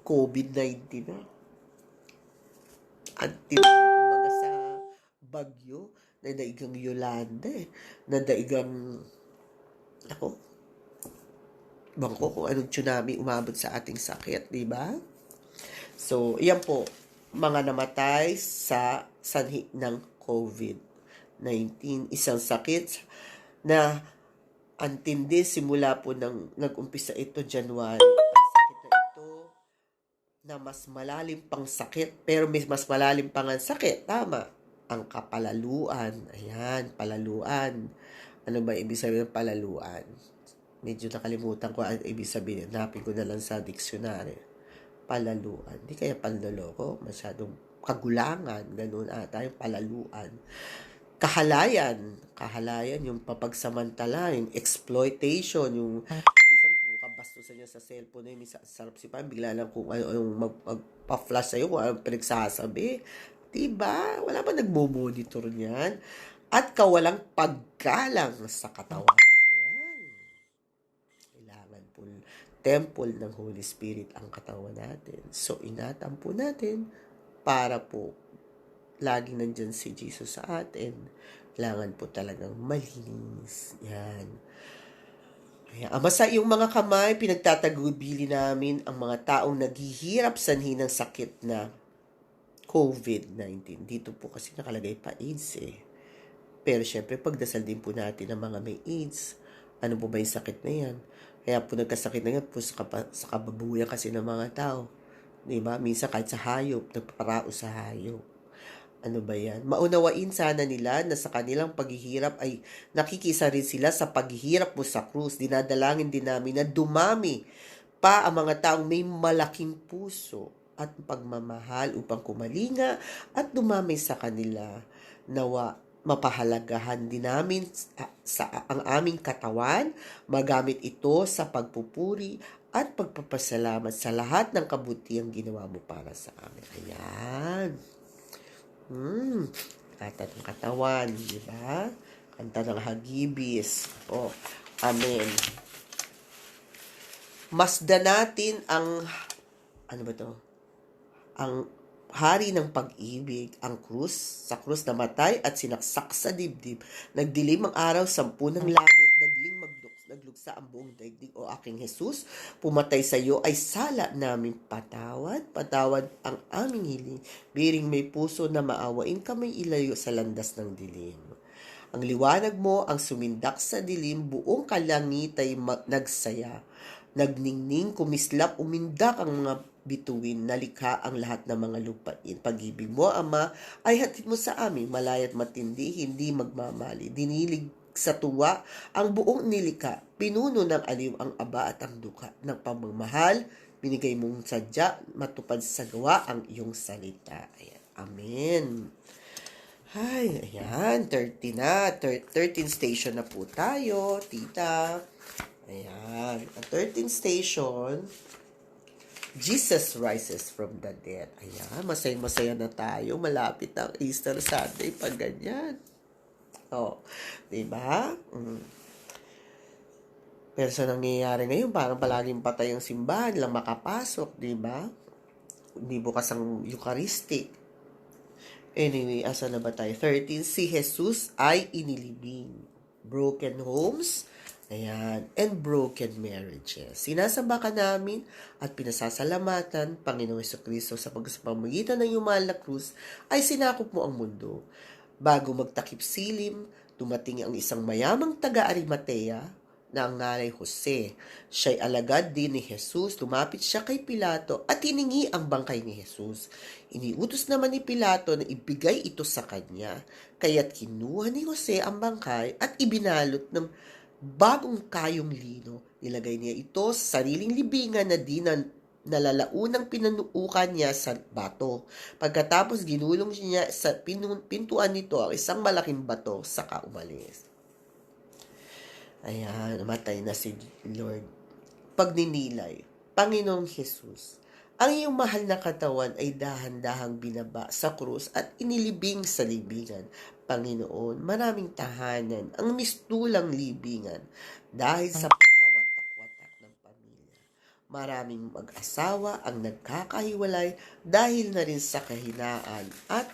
COVID-19 na. Kumbaga sa bagyo, na daigang Yolanda na daigang, ako, bangko kung anong tsunami umabot sa ating sakit, di ba? So, yan po, mga namatay sa sanhi ng COVID-19. Isang sakit na antindi simula po nang nag-umpisa ito January. Na mas malalim pang sakit, pero mas malalim pang ang sakit, tama, ang kapalaluan. Ayan, palaluan. Ano ba ibig sabihin ng palaluan? Medyo nakalimutan ko ang ibig sabihin. Hanapin ko na lang sa diksyonaryo. Palaluan. Di kaya panloloko, masyadong kagulangan, ganun ata yung palaluan. Kahalayan, yung papagsamantala, yung exploitation, yung bastusan niya sa cellphone na yung sarap si Pam, bigla lang kung ano yung magpa-flash sa'yo, kung ano pinagsasabi. Diba? Wala ba nagmo-monitor niyan? At kawalang paggalang sa katawan. Ayan. Kailangan po temple ng Holy Spirit ang katawan natin. So, ingatan po natin para po laging nandyan si Jesus sa atin. Kailangan po talagang malinis. Yan. Ama, sa iyong mga kamay, pinagtatagubili namin ang mga taong naghihirap sanhi ng sakit na COVID-19. Dito po kasi nakalagay pa AIDS eh. Pero syempre, pagdasal din po natin ang mga may AIDS. Ano po ba yung sakit na yan? Kaya po nagkasakit na yan po sa kababuyan kasi ng mga tao. Diba? Minsan kahit sa hayop, nagpaparao sa hayop. Ano ba yan? Maunawain sana nila na sa kanilang paghihirap ay nakikisa rin sila sa paghihirap mo sa krus. Dinadalangin din namin na dumami pa ang mga taong may malaking puso at pagmamahal upang kumalinga at dumami sa kanila. Nawa mapahalagahan din namin ang aming katawan, magamit ito sa pagpupuri at pagpapasalamat sa lahat ng kabutihang ginawa mo para sa amin. Ayan. Kanta ng katawan, di ba? Kanta ng hagibis. Oh, amen. Masdan natin ang, ano ba to? Ang hari ng pag-ibig, ang krus, sa krus namatay at sinaksak sa dibdib. Nagdilim ang araw, 10 ng langit, naglugmok luksa ang buong daigdig, o aking Jesus. Pumatay sa iyo ay sala namin. Patawad, patawad ang aming hiling. Biring may puso na maawain kami ilayo sa landas ng dilim. Ang liwanag mo ang sumindak sa dilim, buong kalangit ay nagsaya. Nagningning, kumislap, umindak ang mga bituin, nalikha ang lahat ng mga lupain. Pag-ibig mo, Ama, ay hatid mo sa amin, malay at matindi, hindi magmamali. Dinilig sa tuwa ang buong nilika, pinuno ng aliw ang aba at ang duka ng pamamahal, binigay mong sadya, matupad sa gawa ang iyong salita. Ayan. Amen. Ay, ayan, 30 na. 13 station na po tayo, tita. Ayan. Ang 13th station, Jesus rises from the dead. Ayan, masaya-masaya na tayo. Malapit ang Easter Sunday pag ganyan. O, diba? Pero sa nangyayari ngayon, parang palaging patay ang simbahan, lang makapasok, diba? Hindi bukas ang Eucharistic. Anyway, asa na ba tayo? 13, si Jesus ay inilibing. Broken homes, ayan, and broken marriages. Sinasamba ka namin at pinasasalamatan, Panginoong Jesucristo, sa pamamagitan ng iyong mahal na krus, ay sinakop mo ang mundo. Bago magtakip silim, dumating ang isang mayamang taga-Arimatea, na ang nanay Jose. Siya'y alagad din ni Jesus. Lumapit siya kay Pilato at hiningi ang bangkay ni Jesus. Iniutos naman ni Pilato na ibigay ito sa kanya. Kaya't kinuha ni Jose ang bangkay at ibinalot ng bagong kayong lino. Nilagay niya ito sa sariling libingan na nalalaunang pinanuukan niya sa bato. Pagkatapos ginulong niya sa pintuan nito ang isang malaking bato, saka umalis. Ayan, namatay na si Lord. Pagninilay, Panginoong Jesus, ang iyong mahal na katawan ay dahan-dahang binaba sa krus at inilibing sa libingan. Panginoon, maraming tahanan ang mistulang libingan dahil sa pagkawatak-watak ng pamilya. Maraming mag-asawa ang nagkakahiwalay dahil na rin sa kahinaan at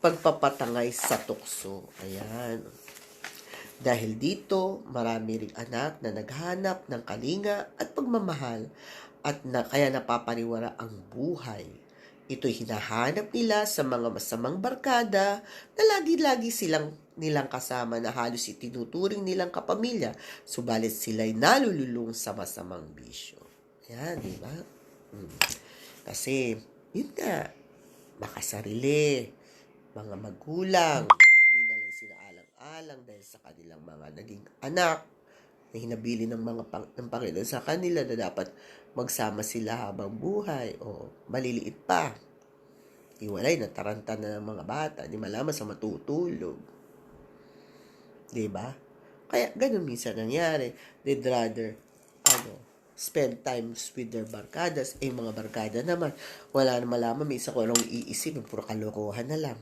pagpapatangay sa tukso. Ayan. Dahil dito, marami ring anak na naghanap ng kalinga at pagmamahal at kaya napapariwara ang buhay. Ito'y hinahanap nila sa mga masamang barkada na lagi-lagi nilang kasama na halos itinuturing nilang kapamilya, subalit sila'y nalululong sa masamang bisyo. Yan, di ba? Kasi, yun nga, makasarili, mga magulang, alang dahil sa kanilang mga naging anak na hinabili ng ng Panginoon sa kanila na dapat magsama sila habang buhay o maliliit pa. Iwalay, nataranta na ng mga bata, di malaman sa matutulog. Diba? Kaya ganun minsan nangyari. They'd rather spend times with their barkadas. Mga barkada naman, wala na malaman, minsan kung anong iisip, puro kalokohan na lang.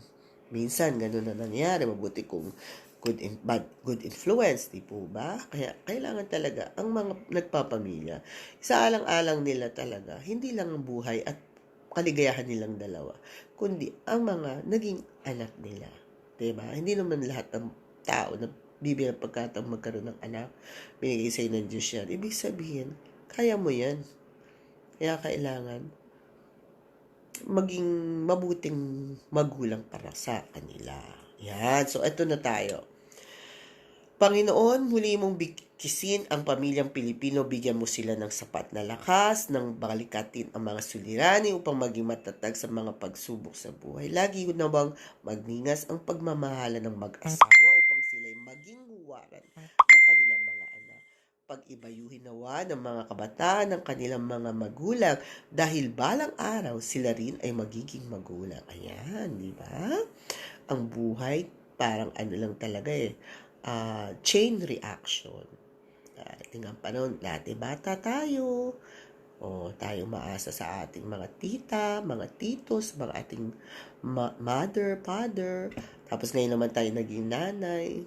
Minsan, ganun na nangyari. Mabuti kung good influence, di po ba? Kaya kailangan talaga ang mga nagpapamilya, isaalang-alang nila talaga, hindi lang ang buhay at kaligayahan nilang dalawa, kundi ang mga naging anak nila. Diba? Hindi naman lahat ng tao na bibigyan pagkataong magkaroon ng anak, binigay sa'yo ng Diyos yan. Ibig sabihin, kaya mo yan. Kaya kailangan maging mabuting magulang para sa kanila. Yan. So, eto na tayo. Panginoon, muli mong bikisin ang pamilyang Pilipino, bigyan mo sila ng sapat na lakas, ng balikatin ang mga suliranin upang maging matatag sa mga pagsubok sa buhay. Lagi nawang magningas ang pagmamahala ng mag-asawa upang sila'y maging huwaran ng kanilang mga anak. Pag-ibayuhin nawa ng mga kabataan ng kanilang mga magulang dahil balang araw sila rin ay magiging magulang. Ayan, di ba? Ang buhay parang lang talaga chain reaction. Tingnan pa noon, dati bata tayo, tayo maasa sa ating mga tita, mga titos, mga ating mother, father, tapos ngayon naman tayo naging nanay,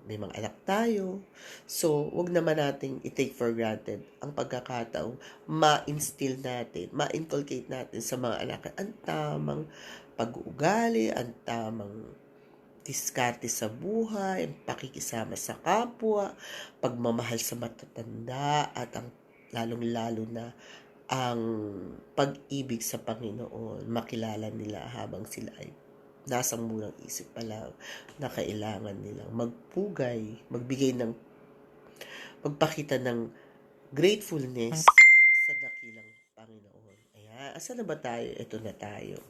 may mga anak tayo. So, wag naman nating i-take for granted ang pagkakataong ma-instill natin, ma-inculcate natin sa mga anak ang tamang pag-uugali, ang tamang diskarte sa buhay, ang pakikisama sa kapwa, pagmamahal sa matatanda, at ang lalong-lalo na ang pag-ibig sa Panginoon. Makilala nila habang sila ay nasa munang isip pa lang na kailangan nilang magbigay ng, magpakita ng gratefulness sa dakilang Panginoon. Ayan, asa na ba tayo? Ito na tayo.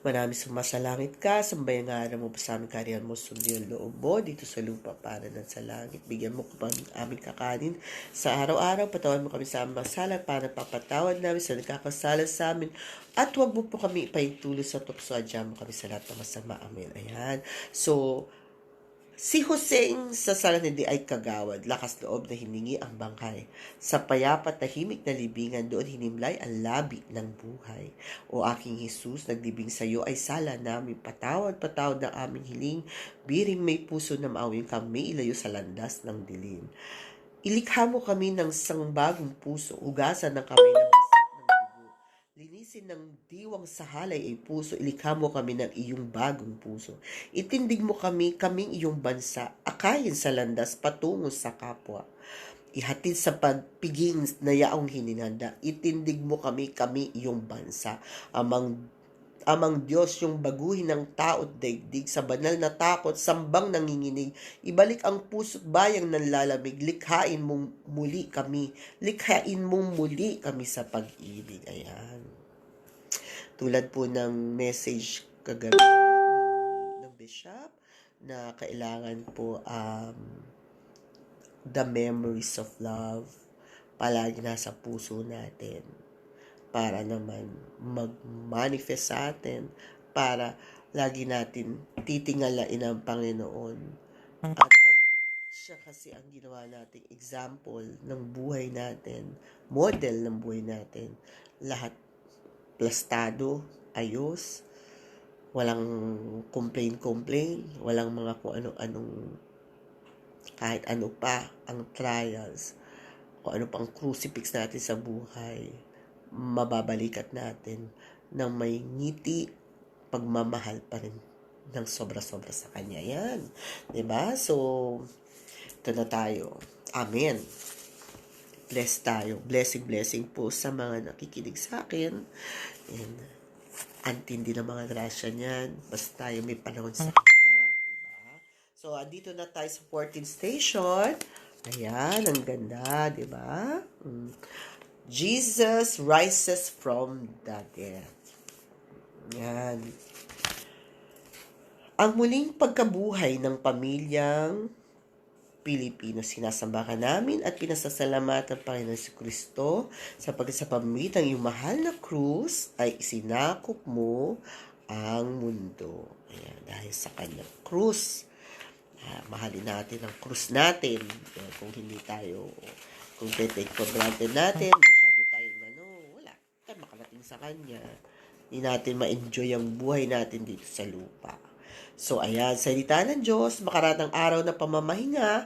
Maraming sumasalangit ka, sambayan nga mo pa sa aming kariyan mo, sundin ang loob mo dito sa lupa para ng sa langit. Bigyan mo ko pa aming kakanin sa araw-araw, patawan mo kami sa aming masala para papatawad namin sa nagkakasala sa amin. At huwag mo po kami ipahintulo sa tukso, adyan mo kami sa lahat ng masama. Amen. Ayan. So, si Joseng sa Salanidi ay kagawad, lakas loob na hiningi ang bangkay. Sa payapat tahimik na libingan doon hinimlay ang labi ng buhay. O aking Jesus, naglibing sa iyo ay sala namin, patawad ng aming hiling, biring may puso na maawing kami ilayo sa landas ng dilim. Ilikha mo kami ng sangbagong puso, ugasan ng kamay na linisin ng diwang sa halay ay puso, ilikha mo kami ng iyong bagong puso. Itindig mo kaming iyong bansa, akayin sa landas patungo sa kapwa. Ihatid sa pagpiging na yaong hininanda, itindig mo kami iyong bansa. Amang Diyos, yung baguhin ng tao't daigdig, sa banal na takot, sambang nanginginig, ibalik ang puso't bayang nanlalamig, likhain mong muli kami sa pag-ibig. Ayan. Tulad po ng message kagabi ng Bishop na kailangan po the memories of love palagi nasa puso natin para naman mag-manifest sa atin, para lagi natin titingalain ang Panginoon. At pag siya kasi ang ginawa nating example ng buhay natin, model ng buhay natin, lahat plastado, ayos, walang complain, walang mga kung ano-anong, kahit ano pa ang trials, o ano pang crucifix natin sa buhay, mababalikat natin ng may ngiti, pagmamahal pa rin ng sobra-sobra sa Kanya. Yan. Diba? So, ito na tayo. Amen. Bless tayo. Blessing po sa mga nakikinig sa akin. And antindi ng mga grasya niyan. Basta tayo may panahon sa Kanya. Diba? So, andito na tayo sa 14th station. Ayan, ang ganda, diba? Jesus rises from the dead. Yan. Ang muling pagkabuhay ng pamilyang Pilipino, sinasamba ka namin at pinasasalamatan ang Panginoon si Kristo sapagkat sa pamamagitan ng iyong mahal na krus ay isinakop mo ang mundo. Ayan, dahil sa kanyang krus, mahalin natin ang krus natin. Kung hindi tayo, kung take for granted natin, masyado tayong wala tayo makarating sa kanya. Hindi natin ma-enjoy ang buhay natin dito sa lupa. So, ayan, salita ng Diyos, makaratang araw na pamamahinga,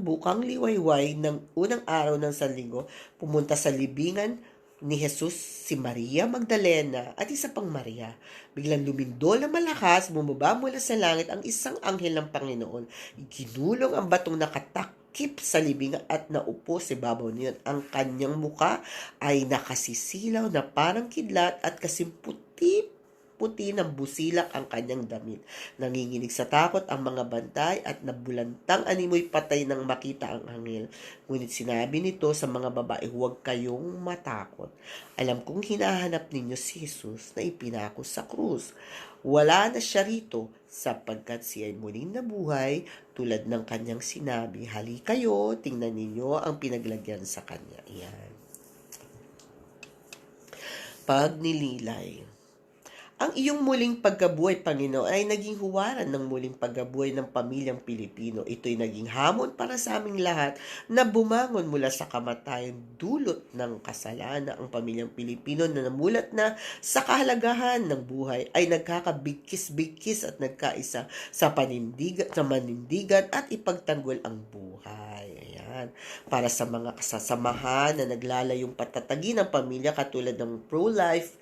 bukang liwayway ng unang araw ng Sanlinggo, pumunta sa libingan ni Jesus si Maria Magdalena at isa pang Maria. Biglang lumindol na malakas, bumaba mula sa langit ang isang anghel ng Panginoon. Ginulong ang batong nakatakip sa libingan at naupo sa ibabaw niyon. Ang kanyang muka ay nakasisilaw na parang kidlat at kasimputi ng busilak ang kanyang damit. Nanginginig sa takot ang mga bantay at nabulantang animoy patay nang makita ang anghel. Ngunit sinabi nito sa mga babae, huwag kayong matakot. Alam kong hinahanap ninyo si Jesus na ipinako sa krus. Wala na siya rito sapagkat siya ay muling nabuhay tulad ng kanyang sinabi. Hali kayo, tingnan ninyo ang pinaglagyan sa kanya. Iyan. Pagnililay. Ang iyong muling pagkabuhay, Panginoon, ay naging huwaran ng muling pagkabuhay ng pamilyang Pilipino. Ito'y naging hamon para sa aming lahat na bumangon mula sa kamatayan, dulot ng kasalanan. Ang pamilyang Pilipino na namulat na sa kahalagahan ng buhay ay nagkakabigkis-bigkis at nagkaisa sa manindigan at ipagtanggol ang buhay. Ayan. Para sa mga kasasamahan na naglalayong patatagin ng pamilya katulad ng pro-life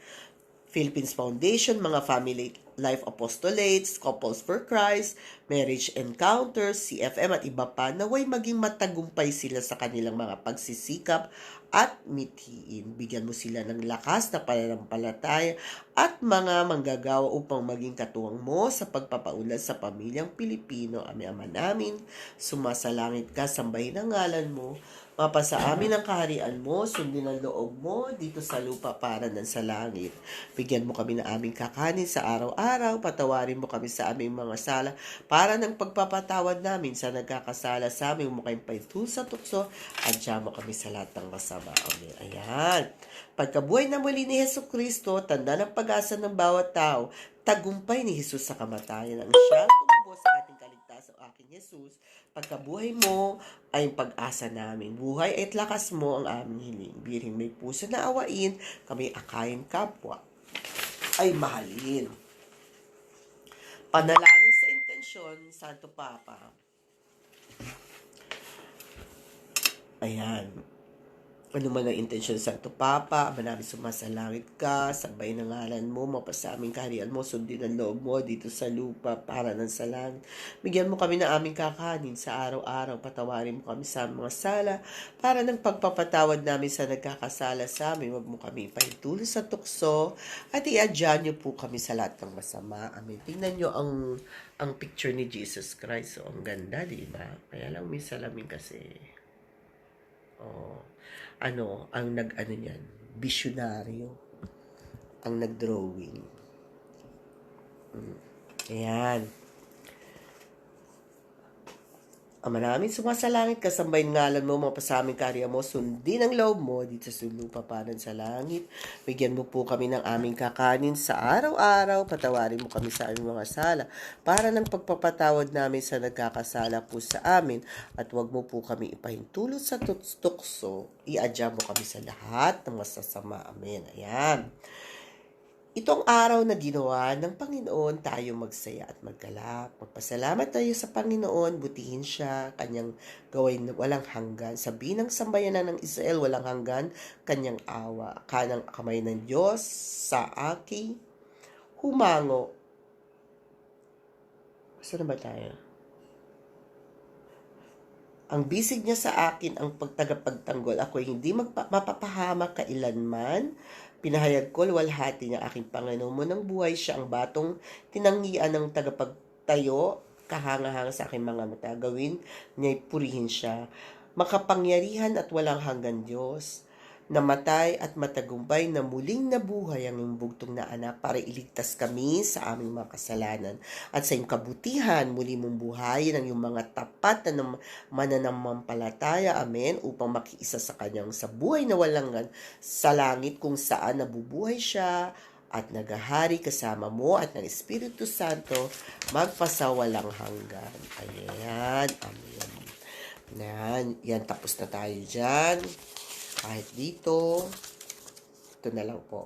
Philippines Foundation, mga Family Life Apostolates, Couples for Christ, Marriage Encounters, CFM at iba pa, naway maging matagumpay sila sa kanilang mga pagsisikap at mithiin. Bigyan mo sila ng lakas na pananampalataya at mga manggagawa upang maging katuwang mo sa pagpapaunlad sa pamilyang Pilipino. Ama namin, sumasalangit ka, sambahin ang ngalan mo, mapasa amin ang kaharian mo, sundin ang loob mo dito sa lupa para ng sa langit. Bigyan mo kami ng aming kakanin sa araw-araw, patawarin mo kami sa aming mga sala para ng pagpapatawad namin sa nagkakasala sa amin, mo kayong paitul sa tukso, at mo kami sa lahat ng masama. Amen. Ayan. Pagkabuhay na muli ni Hesus Kristo, tanda ng pag-asa ng bawat tao, tagumpay ni Jesus sa kamatayan ang siya tumubos sa ating kaligtas, o aking Jesus. Pagkabuhay mo ay pag-asa namin. Buhay at lakas mo ang aming hiling. Biring may puso na awain, kami akayin kapwa ay mahalin. Panalangin sa intensyon, Santo Papa. Ayan. Ano man ang intensyon sa Santo Papa, Ama namin sumasalangit ka, sabay ng ngalan mo, mapasa aming kaharian mo, sundin ang loob mo dito sa lupa para ng sa langit. Bigyan mo kami ng aming kakanin sa araw-araw, patawarin mo kami sa mga sala, para ng pagpapatawad namin sa nagkakasala sa amin, wag mo kami ipahintulot sa tukso, at iadyan niyo po kami sa lahat ng masama. Amen. Tingnan niyo ang picture ni Jesus Christ. So, ang ganda, di ba? Kaya lang may salamin kasi. Oh, ang nag-ano niyan, visionaryo, ang nag-drawing. Ayan. Ama namin, sumasalangit ka, sambahin ngalan mo, mapasaming karya mo, sundin ang loob mo dito sa lupa para sa langit. Bigyan mo po kami ng aming kakanin sa araw-araw, patawarin mo kami sa aming mga sala, para ng pagpapatawad namin sa nagkakasala po sa amin, at wag mo po kami ipahintulot sa tukso, iadya mo kami sa lahat ng masasama. Amen. Ayan. Itong araw na ginawa ng Panginoon, tayo magsaya at magkalap. Magpasalamat tayo sa Panginoon, butihin siya, kanyang gawin walang hanggan. Sabihin ng sambayanan ng Israel, walang hanggan, kanyang awa. Kanang kamay ng Diyos sa aki, humango. Saan na ba tayo? Ang bisig niya sa akin ang pagtagapagtanggol. Ako'y hindi mapapahamak kailanman. Pinahayag ko, luwalhati ng aking Panginoon mo ng buhay, siya ang batong tinanggian ng tagapagtayo, kahanga-hanga sa aking mga mata. Gawin niya'y purihin siya. Makapangyarihan at walang hanggan Diyos, namatay at matagumpay na muling nabuhay ang iyong bugtong na anak para iligtas kami sa aming mga kasalanan. At sa iyong kabutihan, muli mong buhayin ang iyong mga tapat na mananampalataya, amen, upang makiisa sa kanyang sa buhay na walang sa langit kung saan nabubuhay siya at nagahari kasama mo at ng Espiritu Santo magpasawalang hanggan. Ayan, amen. Yan, tapos na tayo dyan. Kahit dito, ito na lang po.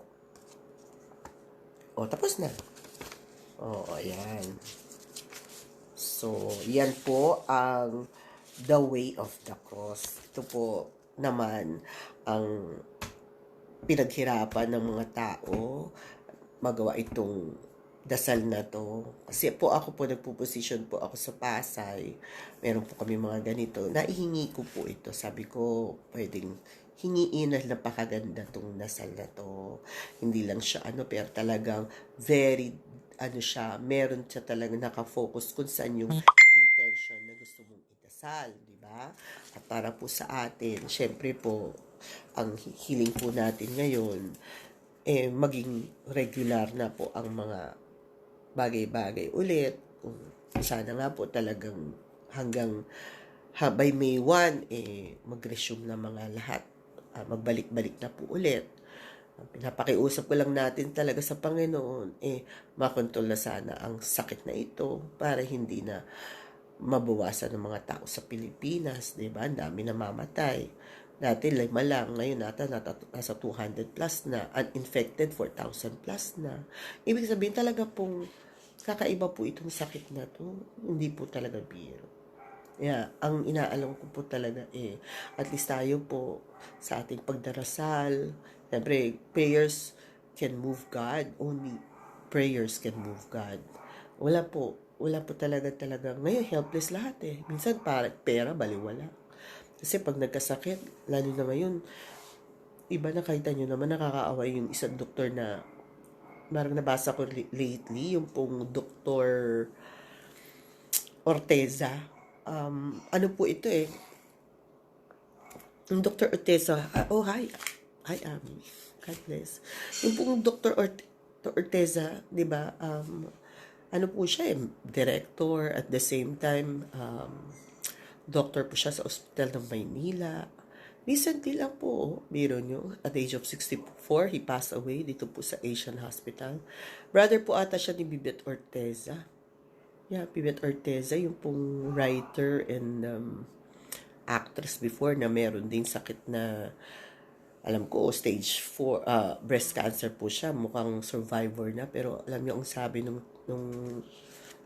O, tapos na. O, ayan. So, yan po ang the way of the cross. Ito po naman ang pinaghirapan ng mga tao magawa itong dasal na to. Kasi po ako po nagpo-position po ako sa Pasay. Meron po kami mga ganito. Naihingi ko po ito. Sabi ko, pwedeng hingiin na napakaganda tong dasal na to. Hindi lang siya pero talagang very, siya, meron siya talagang nakafocus kung saan yung intention na gusto mong idasal, di ba? At para po sa atin, syempre po, ang hiling po natin ngayon, maging regular na po ang mga bagay-bagay ulit. Sana nga po talagang hanggang by May 1, mag-resume na mga lahat. Magbalik-balik na po ulit. Pinapakiusap ko lang natin talaga sa Panginoon, makontrol na sana ang sakit na ito para hindi na mabawasan ng mga tao sa Pilipinas, di ba? Ang dami na mamatay. Dati 5 lang, ngayon nasa 200 plus na, uninfected 4,000 plus na. Ibig sabihin talaga pong kakaiba po itong sakit na to, hindi po talaga biro. Ang inaalam ko po talaga at least tayo po sa ating pagdarasal, siyempre prayers can move God. Only prayers can move God. Wala po. Wala po talaga. Ngayon, helpless lahat eh. Minsan, pera, baliwala. Kasi pag nagkasakit, lalo na ngayon, iba na kahit nyo naman, nakakaawa yung isang doktor na, parang nabasa ko lately, yung pong Dr. Orteza. Ano po ito eh, yung Dr. Orteza, hi. Hi, Ami. God bless. Yung pong Dr. Orteza, di ba, ano po siya eh, director, at the same time, doctor po siya sa ospital ng Maynila. Recently lang po, biro nyo, at the age of 64, he passed away dito po sa Asian Hospital. Brother po ata siya ni Bibet Orteza. Yeah, Bibet Orteza, yung pong writer and actress before na meron din sakit na, alam ko, stage 4, breast cancer po siya. Mukhang survivor na. Pero alam niyo ang sabi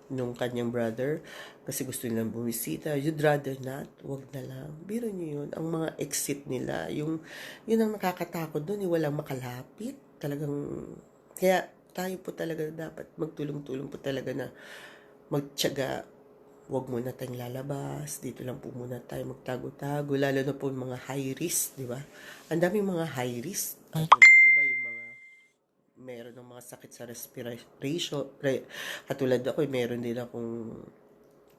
nung kanyang brother, kasi gusto nilang bumisita, you'd rather not, wag na lang. Biro niyo yun, ang mga exit nila, yun ang nakakatakot doon, walang makalapit. Talagang, kaya tayo po talaga dapat magtulong-tulong po talaga na magtiyaga. Huwag muna tayong lalabas, dito lang po muna tayo magtago-tago, lalo na po mga high risk, di ba? Ang daming mga high risk. At yung iba yung mga meron ng mga sakit sa respiration, katulad ako, meron din akong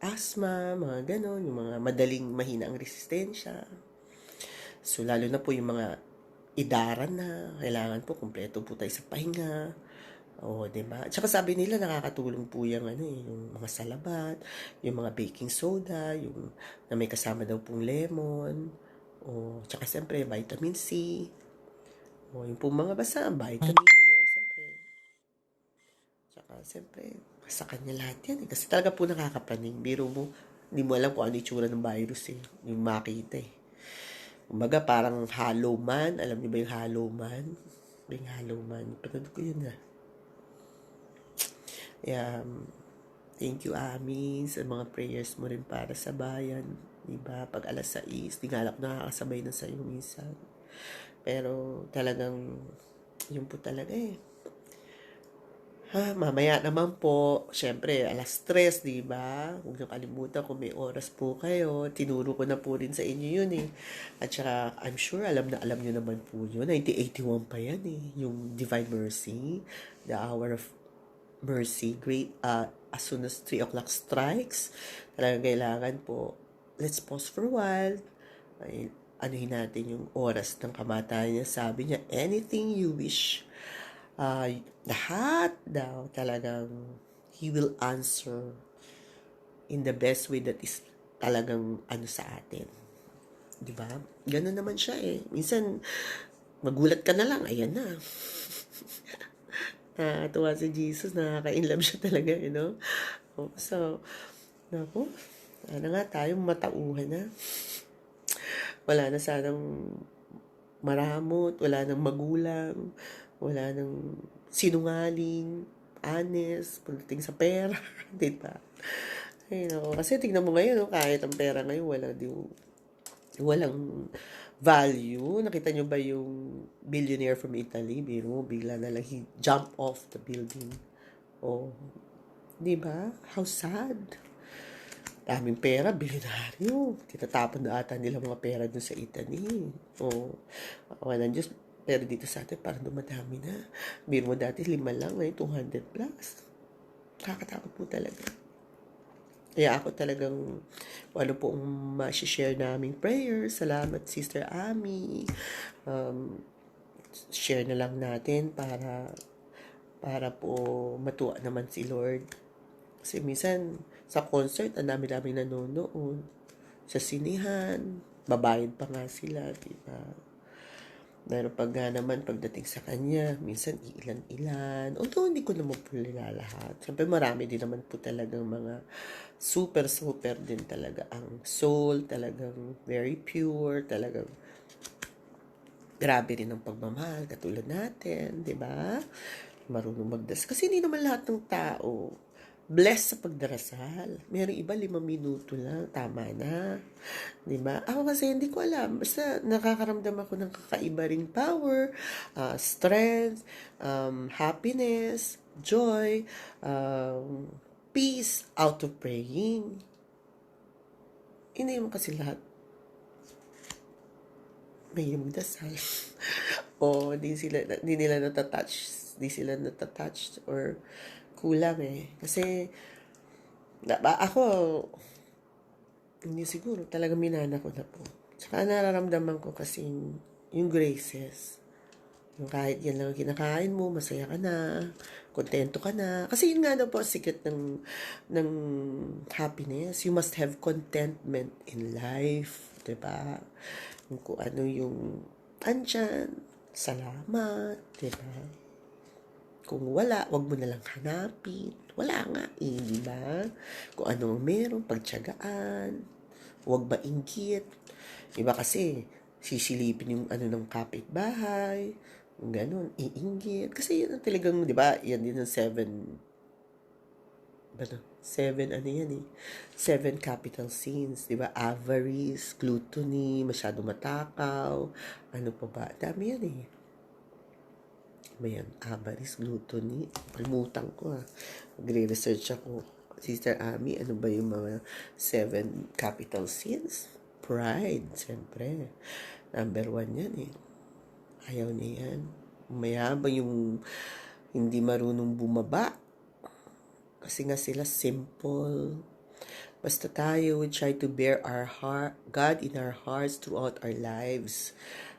asthma, mga ganon, yung mga madaling mahina ang resistensya. So, lalo na po yung mga idaran na, kailangan po, kumpleto po tayo sa pahinga. Oo, diba? At saka sabi nila nakakatulong po yung, yung mga salabat, yung mga baking soda, yung na may kasama daw pong lemon, o tsaka siyempre vitamin C, o yung pong mga basa, vitamin, o siyempre, tsaka siyempre, sa kanya lahat yan. Kasi talaga po nakakapraning. Biro mo, hindi mo alam kung ano yung tsura ng virus eh, yung makita eh. Kumbaga parang hollow man, alam niyo ba yung hollow man? Yung hollow man, panood ko yun ah. Thank you, Ami, sa mga prayers mo rin para sa bayan. Diba? Pag alas 6, di nga lang nakakasabay na sa'yo minsan. Pero talagang, yun po talaga eh. Mamaya naman po, syempre, alas 3, di ba? Huwag niyo kalimutan kung may oras po kayo. Tinuro ko na po rin sa inyo yun eh. At saka, I'm sure, alam niyo naman po yun. 1981 pa yan eh. Yung Divine Mercy, the Hour of Mercy, great, as soon as 3 o'clock strikes, talagang kailangan po, let's pause for a while, ay, anuhin natin yung oras ng kamatayan niya. Sabi niya, anything you wish, lahat daw talagang he will answer in the best way that is talagang sa atin. Diba? Ganun naman siya eh. Minsan, magulat ka na lang, ayan na. Tuwa si Jesus, nakaka-inlove siya talaga, you know? So, naku, sana nga tayong matauhan na. Wala na sanang maramot, wala nang magulang, wala nang sinungaling, honest, pagdating sa pera, di ba? Ay, naku, kasi tignan mo ngayon, no, kahit ang pera ngayon, walang value. Nakita nyo ba yung billionaire from Italy? Biro, bigla na lang he jump off the building. Oh, di ba? How sad. Daming pera, bilyonaryo. Tinatapon na ata nila mga pera dun sa Italy. Oh, wala Diyos. Pero dito sa atin, parang dumadami na. Biro mo dati, 5 lang, ngayon 200 plus. Nakakatakot po talaga. Kaya ako talagang, ano po ang ma-share naming prayers. Salamat, Sister Ami. Share na lang natin para po matuwa naman si Lord. Kasi minsan, sa concert, ang dami-dami nanonood. Sa sinihan, babayad pa nga sila, diba? Pero pag naman, pagdating sa kanya, minsan ilan-ilan. Although hindi ko naman po nilalahat. Siyempre marami din naman po talagang mga super din talaga. Ang soul, talagang very pure, talagang grabe rin ang pagmamahal, katulad natin, di ba? Marunong magdas. Kasi hindi naman lahat ng tao bless sa pagdarasal. Meron iba 5 minuto lang, tama na. 'Di ba? Ako kasi hindi ko alam. Basta nakakaramdam ako ng kakaiba ring power, strength, happiness, joy, peace out of praying. Hindi mo kasi lahat may magdasal. O hindi nila natatouch or kulang eh. Kasi ako hindi siguro talaga minana ko na po. Tsaka nararamdaman ko kasi yung graces. Yung kahit yan lang kinakain mo, masaya ka na, kontento ka na. Kasi yun nga daw po, secret ng happiness. You must have contentment in life. Diba? Kung ano yung andyan, salamat. Diba? Kung wala, wag mo na lang hanapin. Wala nga eh, di ba? Kung anong meron, pagtiyagaan. Huwag mainggit. Iba kasi, sisilipin yung ano ng kapitbahay. Ganon, iinggit. Kasi yun ang talagang, di ba, yan din ang 7 capital sins, di ba? Avarice, gluttony, masyado matakaw, ano pa ba? Dami yan eh. Ayan, avarice, gluttony. Kalimutan ko Magre-research ako. Sister Ami, ano ba yung mga 7 capital sins? Pride, siyempre. Number 1 yan eh. Ayaw niya yan. Mayabang yung hindi marunong bumaba. Kasi nga sila simple. Basta tayo, we try to bear God in our hearts throughout our lives.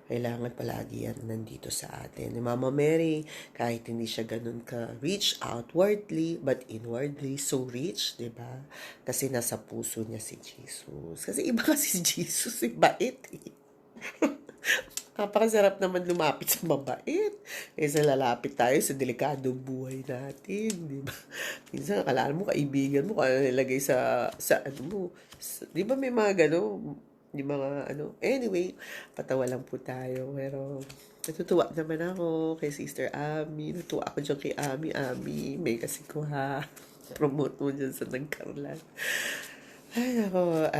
Kailangan palagi yan nandito sa atin. Ni Mama Mary, kahit hindi siya ganun ka-rich outwardly, but inwardly, so rich, di ba? Kasi nasa puso niya si Jesus. Kasi iba kasi si Jesus, bait eh. Napakasarap naman lumapit sa mabait. Kaysa lalapit tayo sa delikadong buhay natin, di ba? Minsan, akala mo, kaibigan mo, kung ano nilagay sa ano mo. Di ba may mga gano'n? Yung mga anyway, patawa lang po tayo, pero natutuwa naman ako kay Sister Ami, natutuwa ako dyan kay Ami, may kasi ko promote mo dyan sa Nagkarlan. Ay, ako,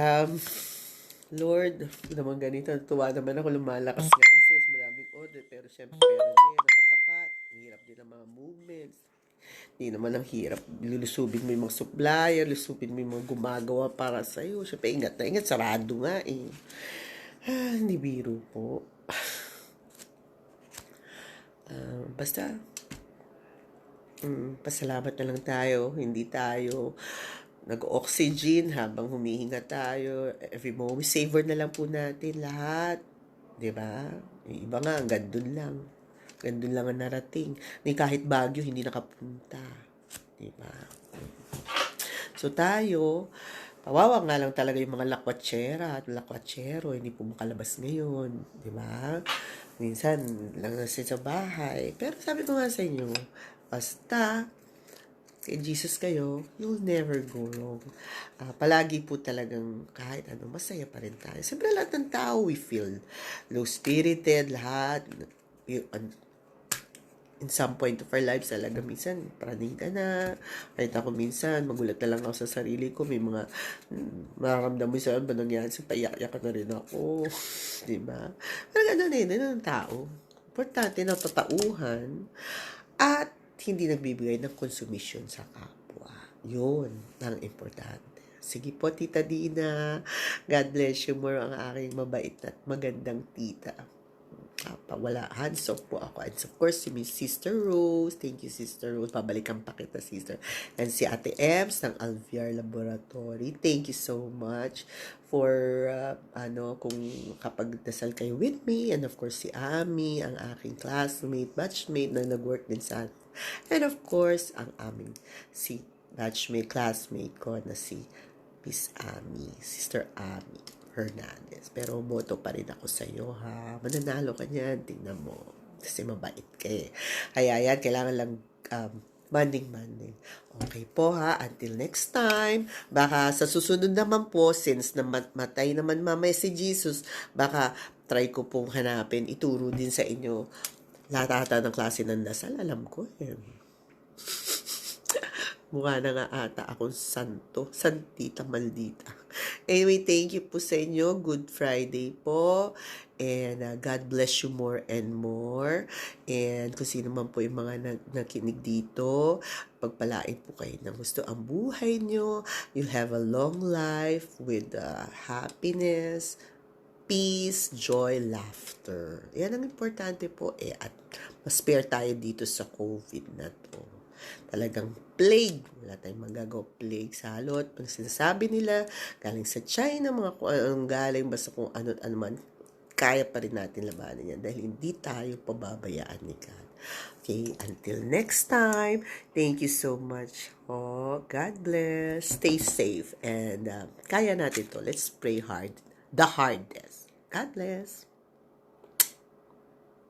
Lord, naman ganito, natutuwa naman ako, lumalakas nga ang sales, maraming order, pero syempre, pera din, nakatapat, ang hirap din ang mga movements. Hindi naman ang hirap. Lulusubin mo yung mga supplier, lulusubin mo yung mga gumagawa para sa'yo. Siyempre, ingat na ingat. Sarado nga eh. Hindi biro po. Basta, pasalamat na lang tayo. Hindi tayo nag-oxygen habang humihinga tayo. Every moment, savor na lang po natin lahat. Diba? Yung iba nga, hanggang dun lang. Gandun lang ang narating. Ni kahit Baguio, hindi nakapunta. Diba? So tayo, kawawa nga lang talaga yung mga lakwatsera at lakwatsero, hindi po makalabas ngayon. Diba? Minsan, lang nasa sa bahay. Pero sabi ko nga sa inyo, basta, kay Jesus kayo, you'll never go wrong. Palagi po talagang kahit ano, masaya pa rin tayo. Siyempre lahat ng tao, we feel low-spirited, lahat. In some point of our lives talaga minsan praning ka na, kahit ako minsan magulat na lang ako sa sarili ko, may mga mararamdaman mo sa ba nangyari, sa paiyak-iyak na rin ako. Diba? Pero gano'n ang tao, importante na tatauhan at hindi nagbibigay ng konsumisyon sa kapwa. Yun ang importante. Sige po, Tita Dina, God bless you more, ang aking mabait at magandang tita. Wala, hands off po ako. And of course, si Miss Sister Rose. Thank you, Sister Rose. Pabalikan pa kita, Sister. And si Ate Ems ng Alviar Laboratory. Thank you so much for, kung kapag dasal kayo with me. And of course, si Ami, ang aking classmate, batchmate na nag-work din sa atin. And of course, ang aming si batchmate, classmate ko na si Miss Ami, Sister Ami Hernandez. Pero boto pa rin ako sa iyo Mananalo ka niyan, tingnan mo. Kasi mabait ka eh. Kaya yan, kailangan lang manding. Okay po until next time. Baka sa susunod naman po, since namatay naman mamaya si Jesus, baka try ko pong hanapin, ituro din sa inyo lahat ng klase ng dasal. Alam ko eh. Mukha na nga ata akong santo. Santita maldita. Anyway, thank you po sa inyo. Good Friday po. And God bless you more and more. And kung sino man po yung mga nakinig dito, pagpalain po kayo ng gusto ang buhay nyo. You'll have a long life with happiness, peace, joy, laughter. Yan ang importante po eh. At ma-spare tayo dito sa COVID na to. Talagang plague. Wala tayong magagawa plague sa halot. Ang sinasabi nila, galing sa China, mga kung anong galing, basta kung ano't ano man, kaya pa rin natin labanan yan dahil hindi tayo pababayaan ni God. Okay, until next time, thank you so much. Oh, God bless. Stay safe and kaya natin to. Let's pray hard. The hardest. God bless.